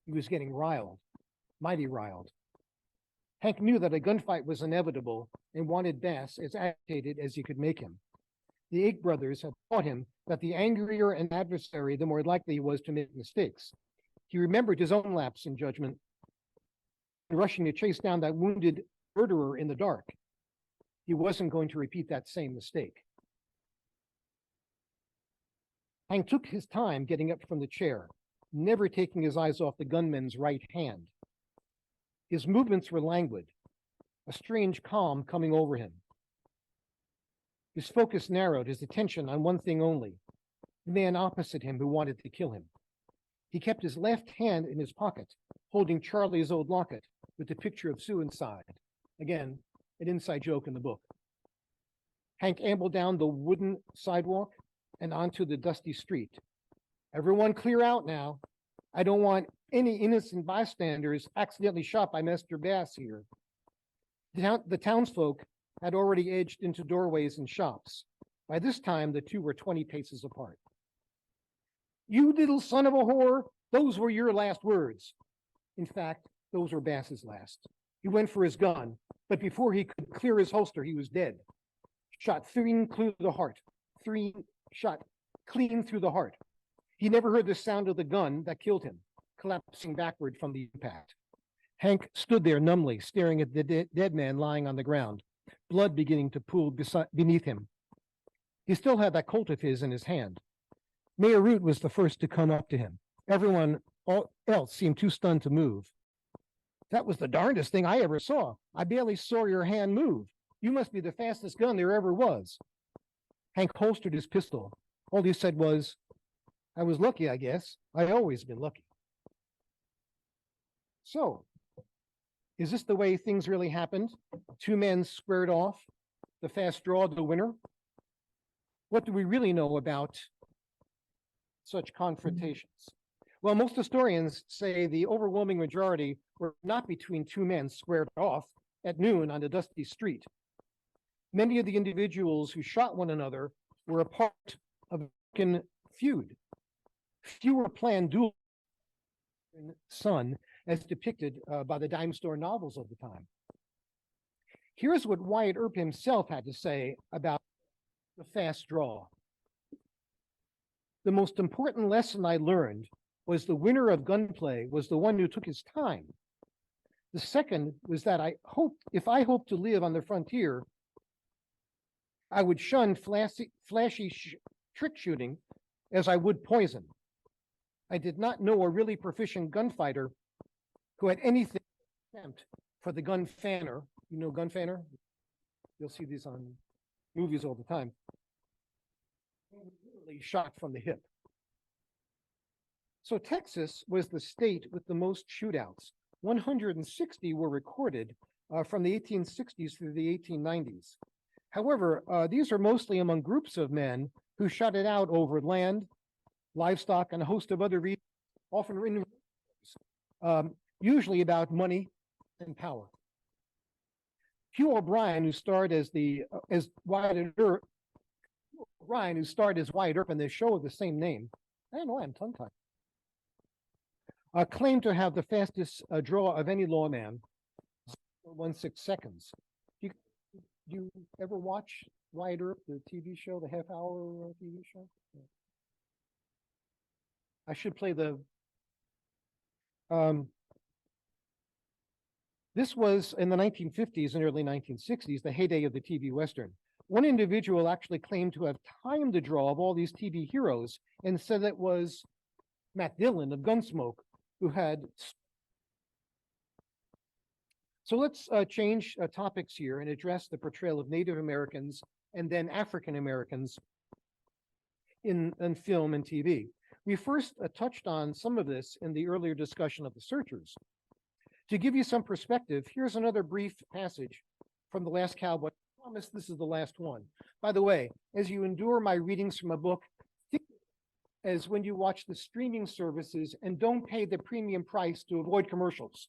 He was getting riled, mighty riled. Hank knew that a gunfight was inevitable and wanted Bass as agitated as he could make him. The Ake brothers had taught him that the angrier an adversary, the more likely he was to make mistakes. He remembered his own lapse in judgment, rushing to chase down that wounded murderer in the dark. He wasn't going to repeat that same mistake. Hank took his time getting up from the chair, never taking his eyes off the gunman's right hand. His movements were languid, a strange calm coming over him. His focus narrowed, his attention on one thing only, the man opposite him who wanted to kill him. He kept his left hand in his pocket, holding Charlie's old locket with the picture of Sue inside. Again, an inside joke in the book. Hank ambled down the wooden sidewalk and onto the dusty street. Everyone clear out now. I don't want any innocent bystanders accidentally shot by Mr. Bass here. The townsfolk had already edged into doorways and shops. By this time, the two were 20 paces apart. You little son of a whore, those were your last words. In fact, those were Bass's last. He went for his gun, but before he could clear his holster, he was dead. Shot clean through the heart. Shot clean through the heart. He never heard the sound of the gun that killed him, collapsing backward from the impact. Hank stood there numbly, staring at the dead man lying on the ground, blood beginning to pool beneath him. He still had that Colt of his in his hand. Mayor Root was the first to come up to him. Everyone else seemed too stunned to move. That was the darndest thing I ever saw. I barely saw your hand move. You must be the fastest gun there ever was. Hank holstered his pistol. All he said was, I was lucky, I guess. I've always been lucky. So, is this the way things really happened? Two men squared off, the fast draw the winner? What do we really know about such confrontations? Well, most historians say the overwhelming majority were not between two men squared off at noon on a dusty street. Many of the individuals who shot one another were a part of a feud. Fewer planned duels son as depicted by the dime store novels of the time. Here's what Wyatt Earp himself had to say about the fast draw. The most important lesson I learned was the winner of gunplay was the one who took his time. The second was that if I hoped to live on the frontier, I would shun flashy trick shooting as I would poison. I did not know a really proficient gunfighter who had anything except for the gun fanner. You know gun fanner? You'll see these on movies all the time. Literally shot from the hip. So Texas was the state with the most shootouts. 160 were recorded from the 1860s through the 1890s. However, these are mostly among groups of men who shot it out over land, livestock, and a host of other reasons, often in usually about money and power. Hugh O'Brien, who starred as Wyatt Earp, in the show of the same name, I don't know why I'm tongue-tied, claimed to have the fastest draw of any lawman, 0.16 seconds. Do you ever watch Wyatt Earp, the TV show, the half-hour TV show? Yeah. I should play the. This was in the 1950s and early 1960s, the heyday of the TV Western. One individual actually claimed to have timed the draw of all these TV heroes and said it was Matt Dillon of Gunsmoke who had. So let's change topics here and address the portrayal of Native Americans and then African Americans in film and TV. We first touched on some of this in the earlier discussion of The Searchers. To give you some perspective, here's another brief passage from The Last Cowboy. I promise this is the last one. By the way, as you endure my readings from a book, think as when you watch the streaming services and don't pay the premium price to avoid commercials.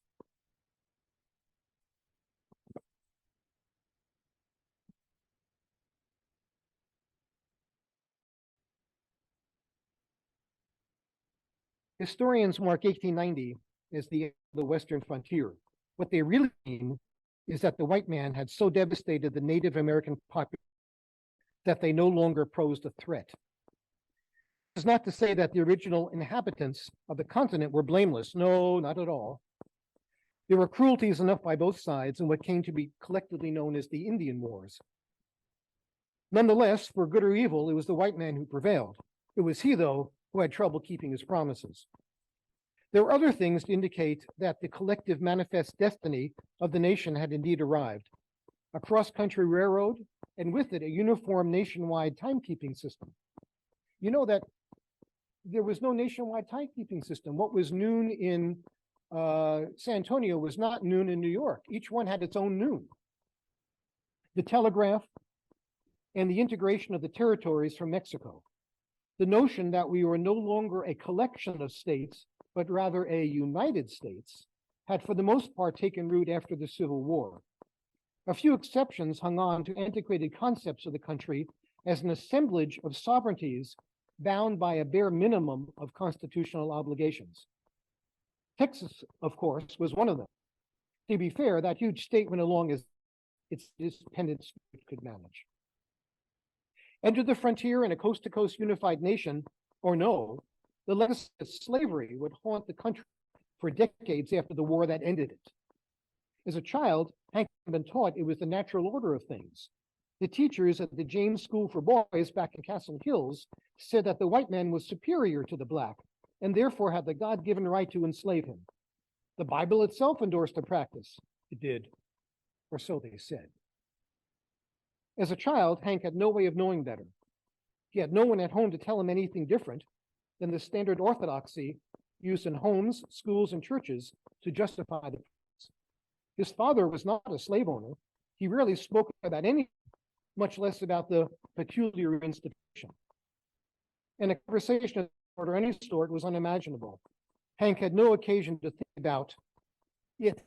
Historians mark 1890 as the Western frontier. What they really mean is that the white man had so devastated the Native American population that they no longer posed a threat. This is not to say that the original inhabitants of the continent were blameless. No, not at all. There were cruelties enough by both sides in what came to be collectively known as the Indian Wars. Nonetheless, for good or evil, it was the white man who prevailed. It was he, though, who had trouble keeping his promises. There were other things to indicate that the collective manifest destiny of the nation had indeed arrived. A cross-country railroad, and with it, a uniform nationwide timekeeping system. You know that there was no nationwide timekeeping system. What was noon in San Antonio was not noon in New York. Each one had its own noon. The telegraph and the integration of the territories from Mexico. The notion that we were no longer a collection of states, but rather a United States, had for the most part taken root after the Civil War. A few exceptions hung on to antiquated concepts of the country as an assemblage of sovereignties bound by a bare minimum of constitutional obligations. Texas, of course, was one of them. To be fair, that huge state went along as its independence could manage. Enter the frontier in a coast-to-coast unified nation, or no, the legacy of slavery would haunt the country for decades after the war that ended it. As a child, Hank had been taught it was the natural order of things. The teachers at the James School for Boys back in Castle Hills said that the white man was superior to the black and therefore had the God-given right to enslave him. The Bible itself endorsed the practice. It did, or so they said. As a child, Hank had no way of knowing better. He had no one at home to tell him anything different than the standard orthodoxy used in homes, schools, and churches to justify the practice. His father was not a slave owner. He rarely spoke about anything, much less about the peculiar institution. And a conversation of or any sort was unimaginable. Hank had no occasion to think about it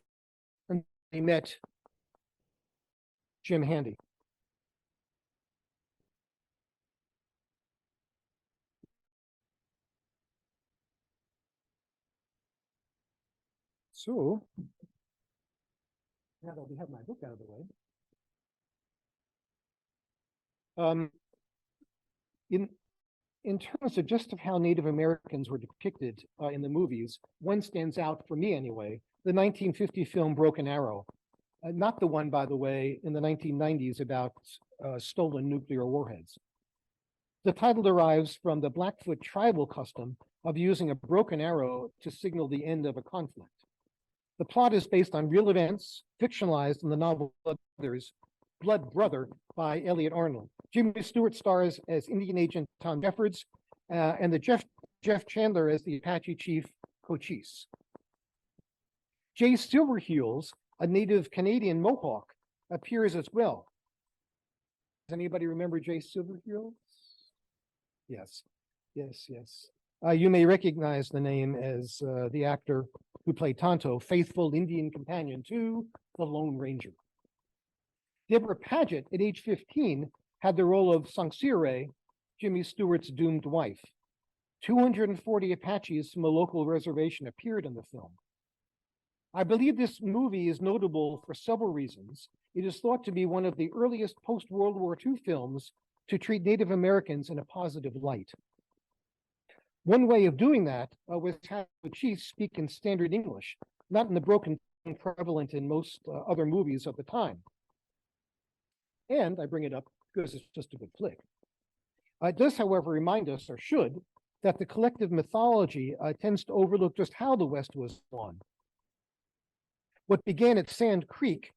until he met Jim Handy. So, now that we have my book out of the way, in terms of just of how Native Americans were depicted in the movies, one stands out for me anyway, the 1950 film Broken Arrow. Not the one, by the way, in the 1990s about stolen nuclear warheads. The title derives from the Blackfoot tribal custom of using a broken arrow to signal the end of a conflict. The plot is based on real events, fictionalized in the novel Blood Brother by Elliot Arnold. Jimmy Stewart stars as Indian agent Tom Jeffords and the Jeff Chandler as the Apache chief Cochise. Jay Silverheels, a native Canadian Mohawk, appears as well. Does anybody remember Jay Silverheels? Yes. You may recognize the name as the actor who played Tonto, faithful Indian companion to the Lone Ranger. Deborah Paget, at age 15, had the role of Sangsire, Jimmy Stewart's doomed wife. 240 Apaches from a local reservation appeared in the film. I believe this movie is notable for several reasons. It is thought to be one of the earliest post-World War II films to treat Native Americans in a positive light. One way of doing that was to have the chiefs speak in standard English, not in the broken tone prevalent in most other movies of the time. And I bring it up because it's just a good flick. It does, however, remind us, or should, that the collective mythology tends to overlook just how the West was won. What began at Sand Creek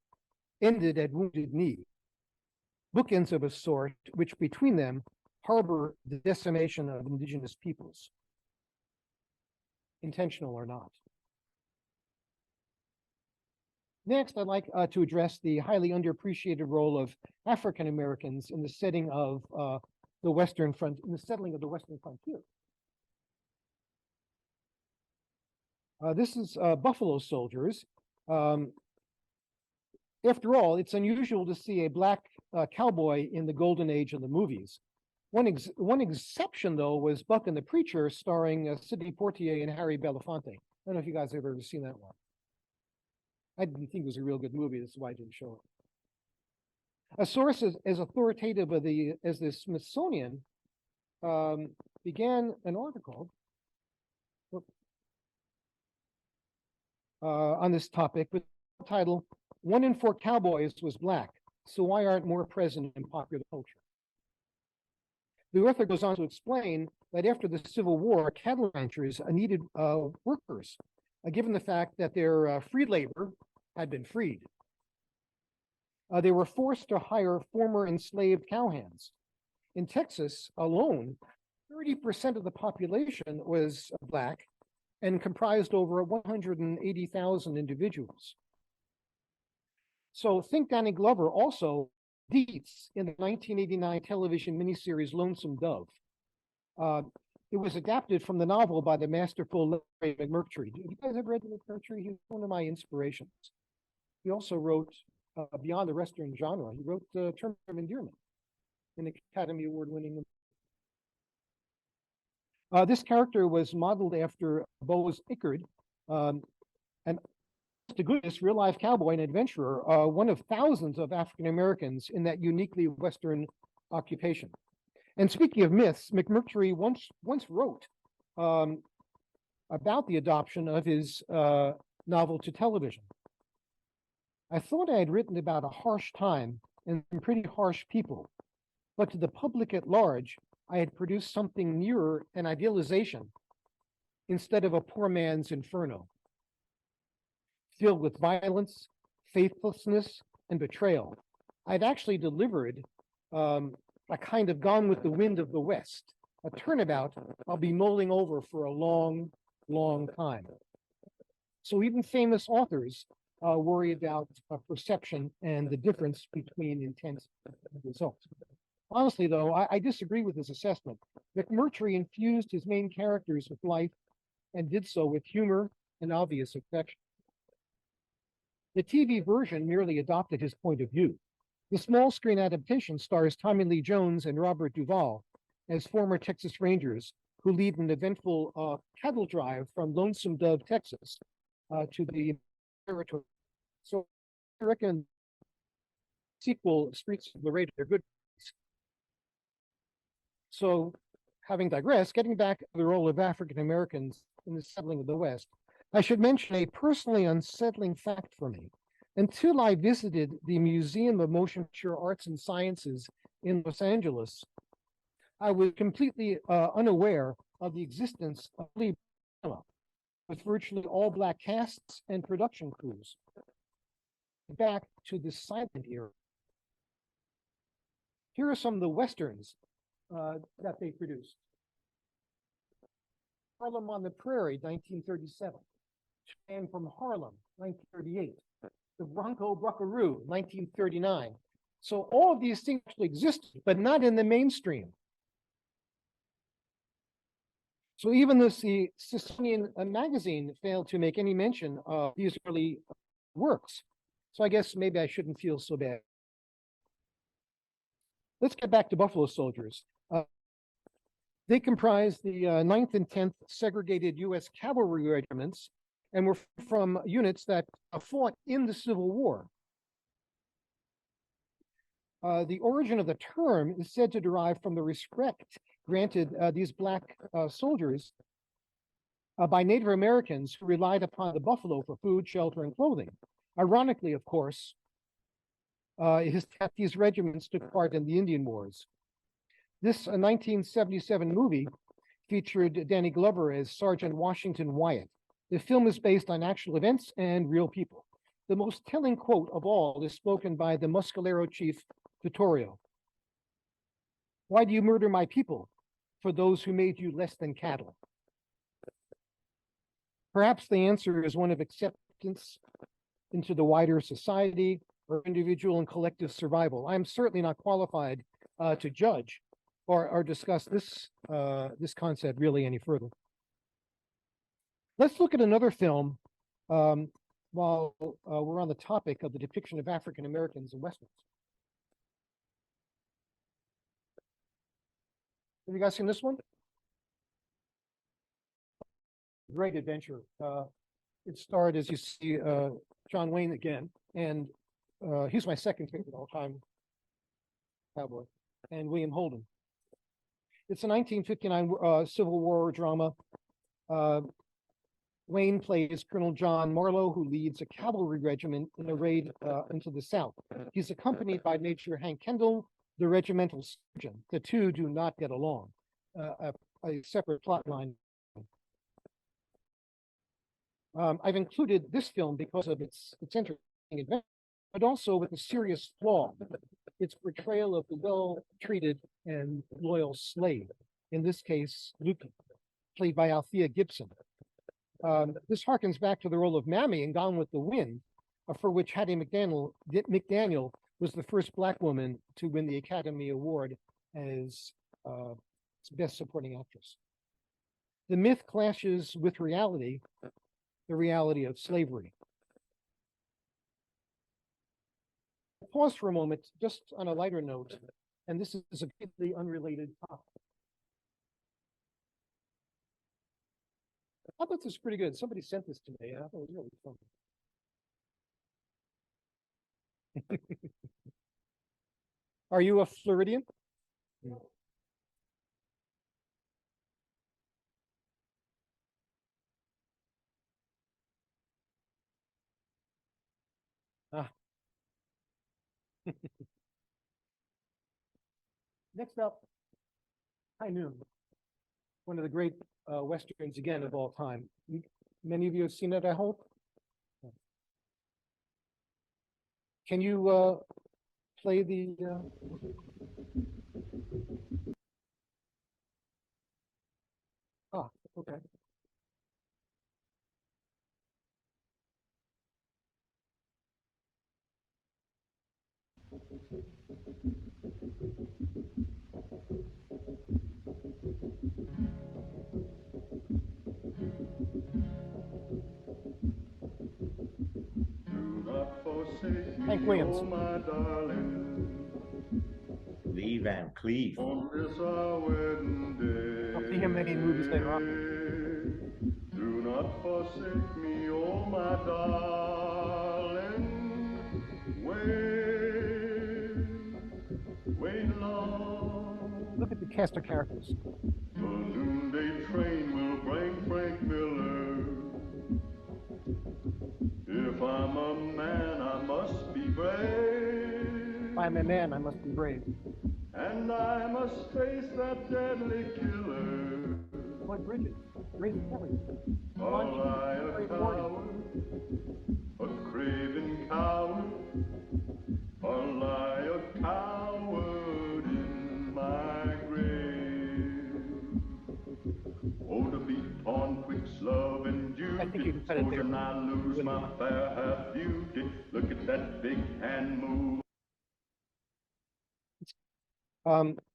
ended at Wounded Knee. Bookends of a sort, which between them harbor the decimation of indigenous peoples, intentional or not. Next, I'd like to address the highly underappreciated role of African Americans in the setting of the Western front, in the settling of the Western frontier. This is Buffalo Soldiers. After all, it's unusual to see a black cowboy in the golden age of the movies. One exception, though, was Buck and the Preacher, starring Sidney Poitier and Harry Belafonte. I don't know if you guys have ever seen that one. I didn't think it was a real good movie. That's why I didn't show it. A source as authoritative as the Smithsonian began an article on this topic with the title, "1 in 4 Cowboys was black, so why aren't more present in popular culture?" The author goes on to explain that after the Civil War, cattle ranchers needed workers, given the fact that their free labor had been freed. They were forced to hire former enslaved cowhands. In Texas alone, 30% of the population was black and comprised over 180,000 individuals. So think Danny Glover also Dietz in the 1989 television miniseries Lonesome Dove. It was adapted from the novel by the masterful Larry McMurtry. You guys ever read McMurtry? He's one of my inspirations. He also wrote Beyond the Western Genre. He wrote Term of Endearment, an Academy Award-winning. This character was modeled after Boaz Ickard, and to goodness, real-life cowboy and adventurer, one of thousands of African Americans in that uniquely Western occupation. And speaking of myths, McMurtry once wrote about the adoption of his novel to television. I thought I had written about a harsh time and some pretty harsh people, but to the public at large, I had produced something nearer an idealization instead of a poor man's inferno, filled with violence, faithlessness, and betrayal. I'd actually delivered a kind of Gone with the Wind of the West, a turnabout I'll be mulling over for a long, long time. So even famous authors worry about perception and the difference between intent and results. Honestly, though, I disagree with his assessment. McMurtry infused his main characters with life and did so with humor and obvious affection. The TV version merely adopted his point of view. The small screen adaptation stars Tommy Lee Jones and Robert Duvall as former Texas Rangers who lead an eventful cattle drive from Lonesome Dove, Texas, to the territory. So I reckon sequel, Streets of Laredo, are good. So having digressed, getting back to the role of African Americans in the settling of the West, I should mention a personally unsettling fact for me. Until I visited the Museum of Motion Picture Arts and Sciences in Los Angeles, I was completely unaware of the existence of with virtually all black casts and production crews. Back to the silent era. Here are some of the Westerns that they produced. Harlem on the Prairie, 1937. Man from Harlem, 1938. The Bronco Buckaroo, 1939. So all of these things actually existed, but not in the mainstream. So even the Smithsonian magazine failed to make any mention of these early works. So I guess maybe I shouldn't feel so bad. Let's get back to Buffalo Soldiers. They comprised the 9th and 10th segregated U.S. cavalry regiments and were from units that fought in the Civil War. The origin of the term is said to derive from the respect granted these black soldiers by Native Americans who relied upon the buffalo for food, shelter, and clothing. Ironically, of course, these regiments took part in the Indian Wars. This 1977 movie featured Danny Glover as Sergeant Washington Wyatt. The film is based on actual events and real people. The most telling quote of all is spoken by the Muscalero chief Vittorio. "Why do you murder my people? For those who made you less than cattle." Perhaps the answer is one of acceptance into the wider society or individual and collective survival. I'm certainly not qualified to judge or discuss this concept really any further. Let's look at another film while we're on the topic of the depiction of African Americans in Westerns. Have you guys seen this one? Great adventure. It starred, as you see, John Wayne again, and he's my second favorite all-time cowboy, and William Holden. It's a 1959 Civil War drama. Wayne plays Colonel John Marlowe, who leads a cavalry regiment in a raid into the South. He's accompanied by Major Hank Kendall, the regimental surgeon. The two do not get along. A separate plot line. I've included this film because of its interesting adventure, but also with a serious flaw. Its portrayal of the well-treated and loyal slave, in this case, Luke, played by Althea Gibson. This harkens back to the role of Mammy in Gone with the Wind, for which Hattie McDaniel was the first Black woman to win the Academy Award as Best Supporting Actress. The myth clashes with reality, the reality of slavery. Pause for a moment, just on a lighter note, and this is a completely unrelated topic. I thought this was pretty good. Somebody sent this to me, and I thought it was really fun. Are you a Floridian? Ah. Next up, High Noon, one of the great Westerns again of all time. Many of you have seen it, I hope. Can you play the okay. Hank Williams. Lee Van Cleef. I'll see him many movies later on. Do not forsake me, oh my darling. Wait long. Look at the cast of characters. The noonday train will bring Frank Miller. If I'm a man, I must be brave. If I'm a man, I must be brave. And I must face that deadly killer. What Bridget? Grace Kelly. A liar, coward, a craven coward, a liar, coward in my grave. Oh, to be torn twixt love and duty. I think you can cut it there. And I lose my fair half beauty. Look at that big hand move.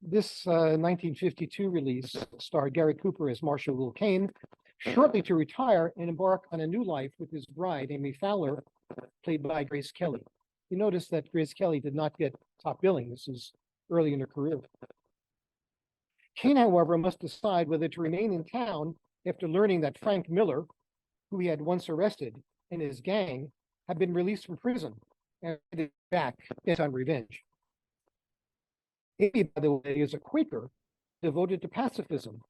This 1952 release starred Gary Cooper as Marshal Will Kane, shortly to retire and embark on a new life with his bride, Amy Fowler, played by Grace Kelly. You notice that Grace Kelly did not get top billing. This is early in her career. Kane, however, must decide whether to remain in town after learning that Frank Miller, who he had once arrested, and his gang had been released from prison and headed back bent on revenge. Amy, by the way, is a Quaker devoted to pacifism,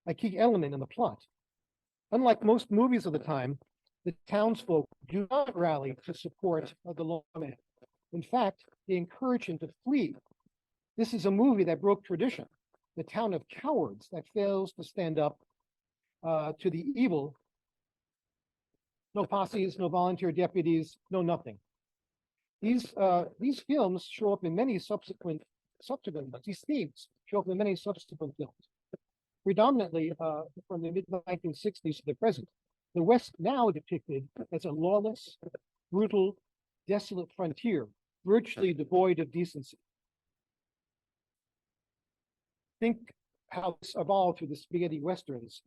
a key element in the plot. Unlike most movies of the time, the townsfolk do not rally to support the lawman. In fact, they encourage him to flee. This is a movie that broke tradition, the town of cowards that fails to stand up to the evil No posses, no volunteer deputies, no nothing. These films show up in many subsequent these themes show up in many subsequent films. Predominantly from the mid-1960s to the present, the West now depicted as a lawless, brutal, desolate frontier, virtually devoid of decency. Think how this evolved through the spaghetti westerns,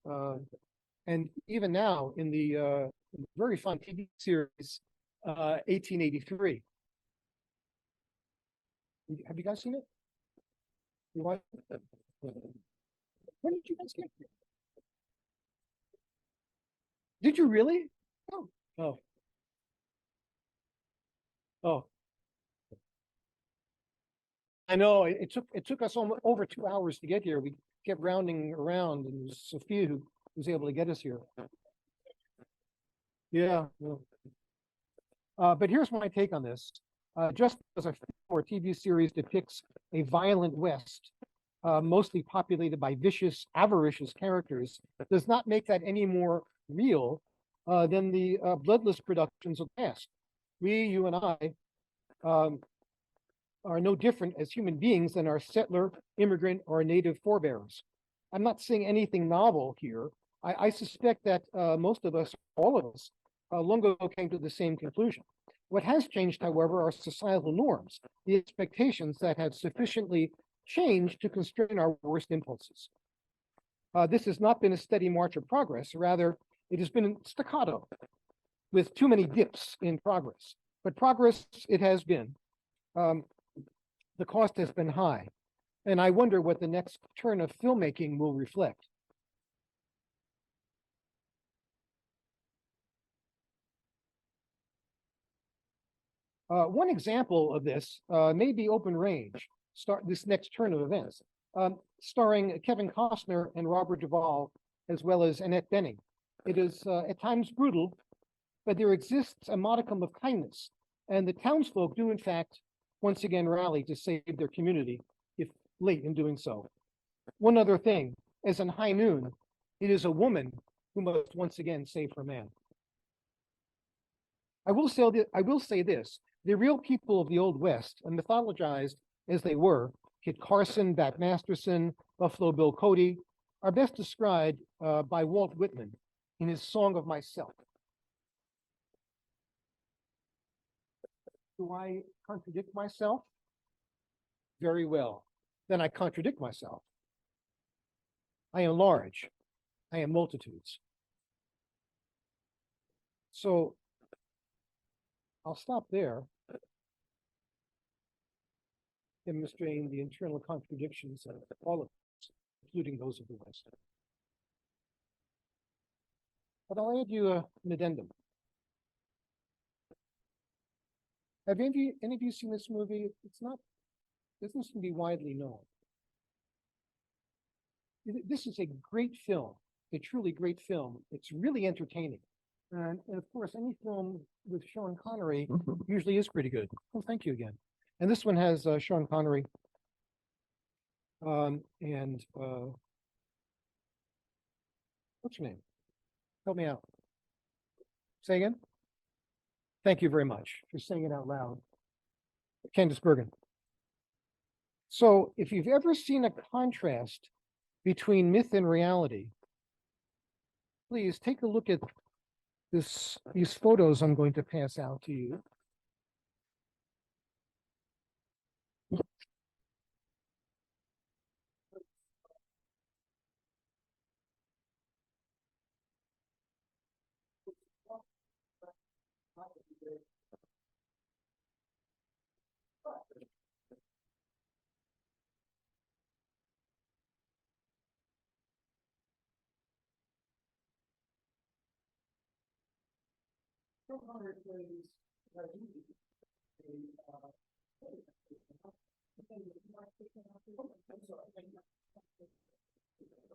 and even now in the very fun TV series 1883. Have you guys seen it? You watched it? When did you guys get here? Did you really? Oh, oh, oh. I know it took us almost over 2 hours to get here. We kept rounding around, and it was Sophia who was able to get us here. Yeah. But here's my take on this. Just as a film or TV series depicts a violent West, mostly populated by vicious, avaricious characters, does not make that any more real than the bloodless productions of the past. You and I, are no different as human beings than our settler, immigrant, or native forebears. I'm not saying anything novel here. I suspect that most of us, all of us, long ago came to the same conclusion. What has changed, however, are societal norms, the expectations that have sufficiently changed to constrain our worst impulses. This has not been a steady march of progress. Rather, it has been staccato, with too many dips in progress. But progress it has been. The cost has been high, and I wonder what the next turn of filmmaking will reflect. One example of this may be Open Range, this next turn of events, starring Kevin Costner and Robert Duvall, as well as Annette Bening. It is at times brutal, but there exists a modicum of kindness, and the townsfolk do in fact once again rally to save their community, if late in doing so. One other thing, as in High Noon, it is a woman who must once again save her man. I will say this, the real people of the Old West, and mythologized as they were, Kit Carson, Bat Masterson, Buffalo Bill Cody, are best described by Walt Whitman in his Song of Myself. Do I contradict myself? Very well. Then I contradict myself. I am large. I am multitudes. So I'll stop there, demonstrating the internal contradictions of all of us, including those of the West. But I'll add you an addendum. Have any of you seen this movie? Doesn't seem to be widely known. This is a great film, a truly great film. It's really entertaining. And of course, any film with Sean Connery usually is pretty good. Oh, thank you again. And this one has Sean Connery. What's your name? Help me out. Say again? Thank you very much for saying it out loud. Candace Bergen. So if you've ever seen a contrast between myth and reality, please take a look at these photos I'm going to pass out to you.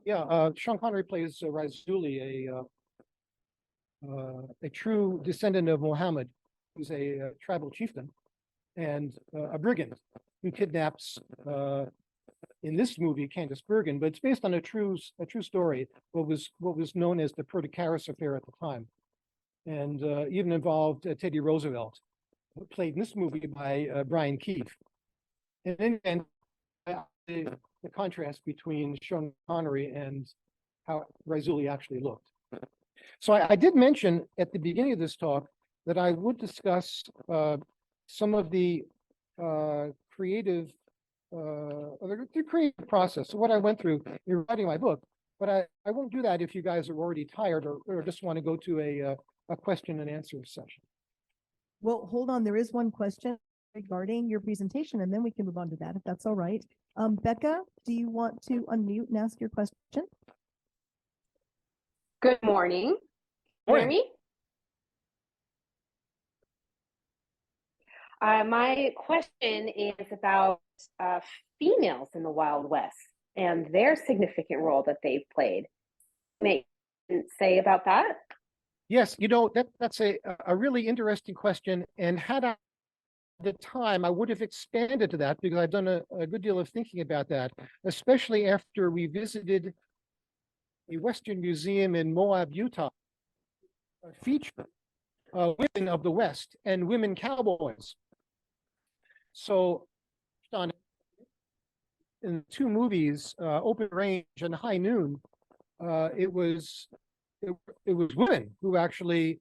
Yeah, Sean Connery plays Razuli, a true descendant of Muhammad, who's a tribal chieftain and a brigand who kidnaps, in this movie, Candace Bergen, but it's based on a true story, what was known as the Perdicaris affair at the time. and even involved Teddy Roosevelt, played in this movie by Brian Keefe. And in the end, the contrast between Sean Connery and how Raizuli actually looked. So I did mention at the beginning of this talk that I would discuss some of the creative the creative process, so what I went through in writing my book. But I won't do that if you guys are already tired or just want to go to a question and answer session. Well, hold on. There is one question regarding your presentation, and then we can move on to that if that's all right. Becca, do you want to unmute and ask your question? Good morning. Morning. Hear me? My question is about females in the Wild West and their significant role that they've played. May you say about that? Yes, that's a really interesting question. And had I the time, I would have expanded to that because I've done a good deal of thinking about that, especially after we visited a Western museum in Moab, Utah, feature women of the West and women cowboys. So in 2 movies, Open Range and High Noon, it was women who actually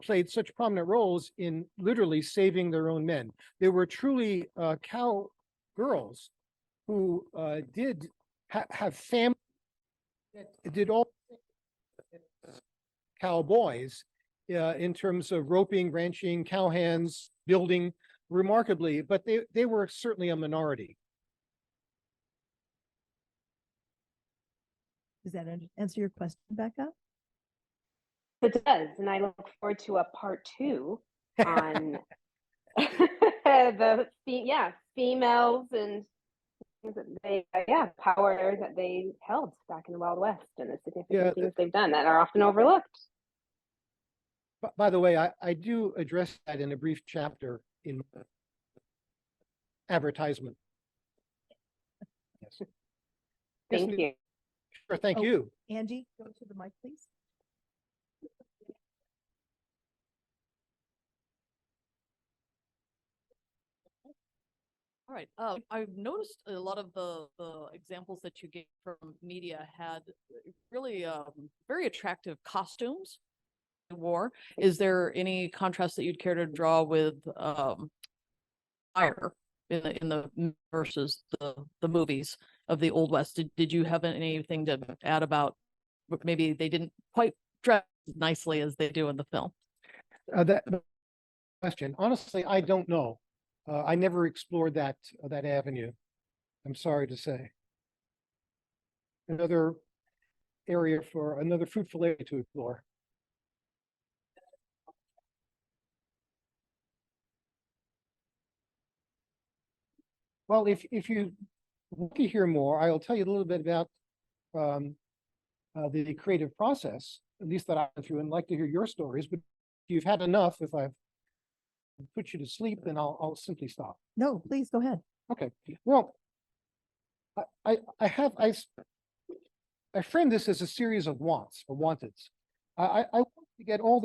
played such prominent roles in literally saving their own men. They were truly cow girls who did have family that did all cowboys in terms of roping, ranching, cowhands, building remarkably, but they were certainly a minority. Does that answer your question, Becca? It does, and I look forward to a part 2 on the females and things that they power that they held back in the Wild West and the significant things they've done that are often overlooked. By the way, I do address that in a brief chapter in advertisement. Yes. Thank you. Sure, thank you. Angie, go to the mic, please. All right. I've noticed a lot of the examples that you gave from media had really very attractive costumes they wore. Is there any contrast that you'd care to draw with fire in the versus the movies of the Old West? Did you have anything to add about maybe they didn't quite dress as nicely as they do in the film? That question, honestly, I don't know. I never explored that avenue. I'm sorry to say. Another fruitful area to explore. Well, if you want to hear more, I'll tell you a little bit about the creative process, at least that I went through, and like to hear your stories. But if you've had enough, if I've put you to sleep, then I'll simply stop. No, please go ahead. Okay. Well, I frame this as a series of wants or wanteds. I want to get all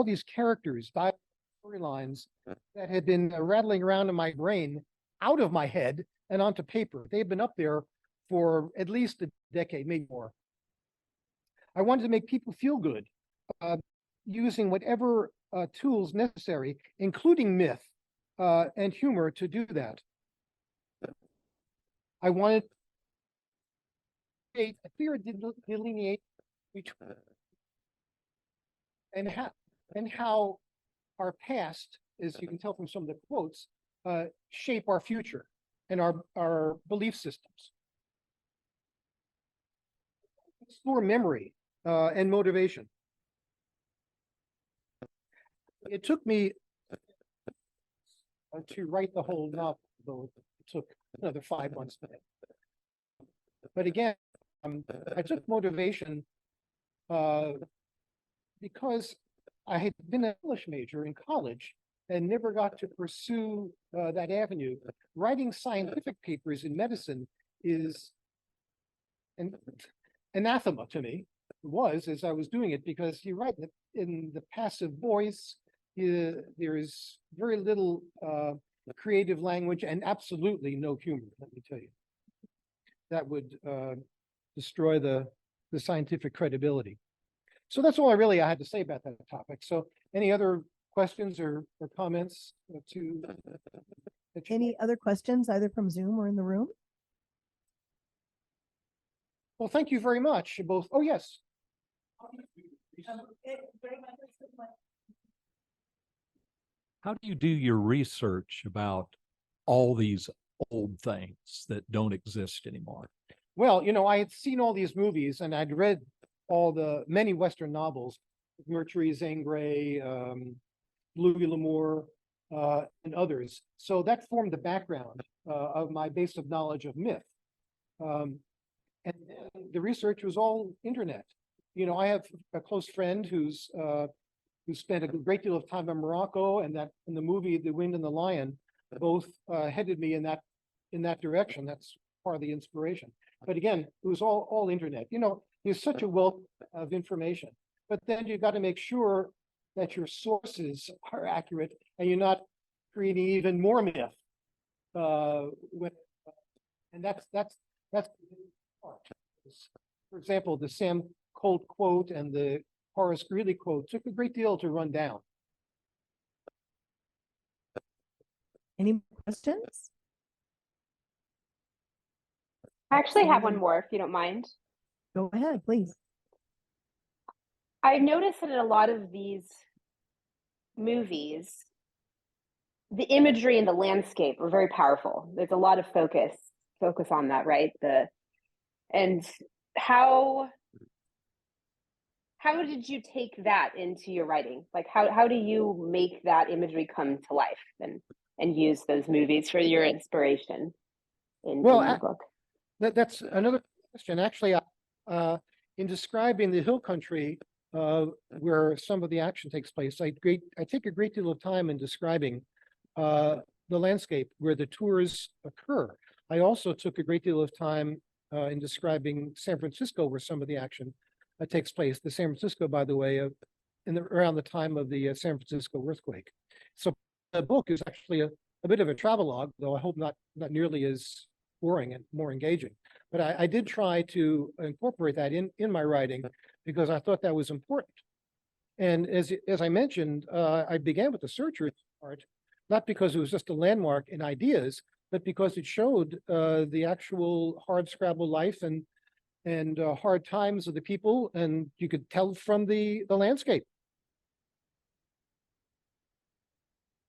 these characters, storylines that had been rattling around in my brain out of my head and onto paper. They've been up there for at least a decade, maybe more. I wanted to make people feel good, using whatever tools necessary, including myth and humor, to do that. I wanted a clear delineate between and how our past, as you can tell from some of the quotes, shape our future and our belief systems. Explore memory and motivation. It took me to write the whole novel, though it took another 5 months. But again, I took motivation because I had been an English major in college and never got to pursue that avenue. Writing scientific papers in medicine is an anathema to me. was as I was doing it, because you're right, in the passive voice, there is very little creative language and absolutely no humor, let me tell you. That would destroy the scientific credibility. So that's all I had to say about that topic. So any other questions or comments to? Any other questions, either from Zoom or in the room? Well, thank you very much, both. Oh, yes. How do you do your research about all these old things that don't exist anymore? Well, I had seen all these movies and I'd read all the many Western novels, Mercury, Zane Grey, Louis L'Amour, and others. So that formed the background of my base of knowledge of myth. And the research was all internet. I have a close friend who spent a great deal of time in Morocco, and that in the movie The Wind and the Lion both headed me in that direction. That's part of the inspiration. But again, it was all internet. There's such a wealth of information, but then you've got to make sure that your sources are accurate and you're not creating even more myth. And that's the part. For example, the Sam Colt quote and the Horace Greeley quote took a great deal to run down. Any questions? I actually have one more, if you don't mind. Go ahead, please. I noticed that in a lot of these movies, the imagery and the landscape are very powerful. There's a lot of focus on that, right? And how did you take that into your writing? Like how do you make that imagery come to life and use those movies for your inspiration in your book? That's another question. Actually, in describing the hill country where some of the action takes place, I take a great deal of time in describing the landscape where the tours occur. I also took a great deal of time in describing San Francisco, where some of the action takes place. The San Francisco, by the way, around the time of the San Francisco earthquake. So the book is actually a bit of a travelogue, though I hope not nearly as boring and more engaging. But I did try to incorporate that in my writing because I thought that was important. And as I mentioned, I began with the searcher part, not because it was just a landmark in ideas, but because it showed the actual hard scrabble life and hard times of the people, and you could tell from the landscape.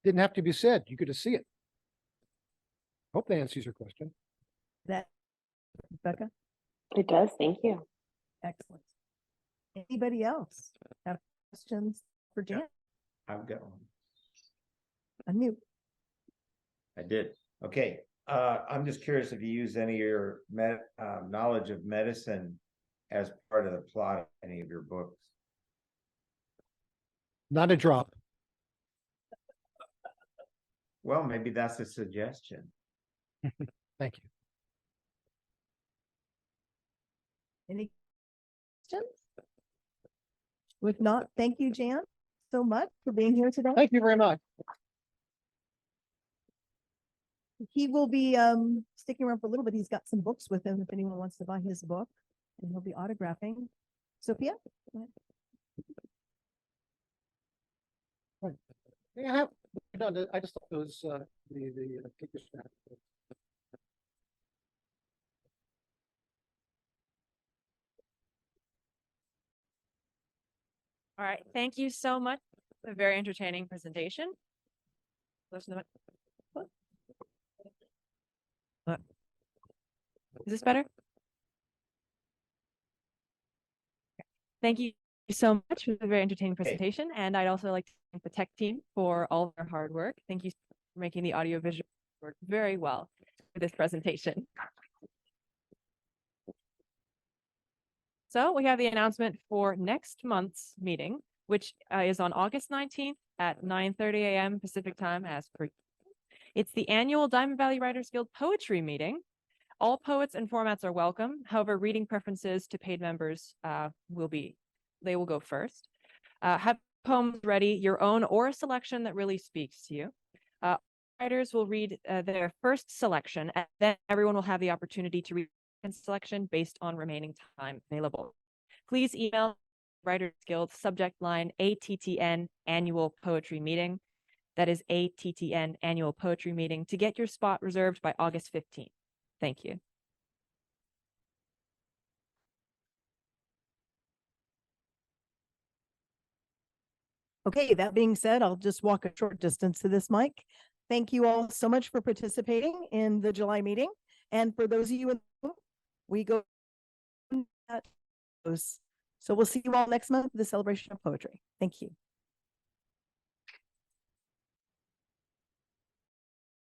Didn't have to be said; you could just see it. Hope that answers your question. That, Becca? It does. Thank you. Excellent. Anybody else have questions for Jan? I've got one. Unmute. I did. Okay. I'm just curious if you use any of your knowledge of medicine as part of the plot of any of your books. Not a drop. Well, maybe that's a suggestion. Thank you. Any questions? If not, thank you, Jan, so much for being here today. Thank you very much. He will be sticking around for a little bit. He's got some books with him if anyone wants to buy his book, and he'll be autographing. Sophia? Go ahead. Yeah, I just thought those the pictures. All right, thank you so much. A very entertaining presentation. Listen to it. What? Is this better? Thank you so much for the very entertaining presentation. And I'd also like to thank the tech team for all of their hard work. Thank you for making the audio visual work very well for this presentation. So we have the announcement for next month's meeting, which is on August 19th at 9:30 a.m. Pacific time as per. It's the annual Diamond Valley Writers Guild Poetry Meeting. All poets and formats are welcome. However, reading preferences to paid members they will go first. Have poems ready, your own or a selection that really speaks to you. Writers will read their first selection, and then everyone will have the opportunity to read a selection based on remaining time available. Please email Writers Guild subject line ATTN Annual Poetry Meeting. That is ATTN Annual Poetry Meeting to get your spot reserved by August 15th. Thank you. Okay, that being said, I'll just walk a short distance to this mic. Thank you all so much for participating in the July meeting. And for those of you in the room, we go at those. So we'll see you all next month for the celebration of poetry. Thank you.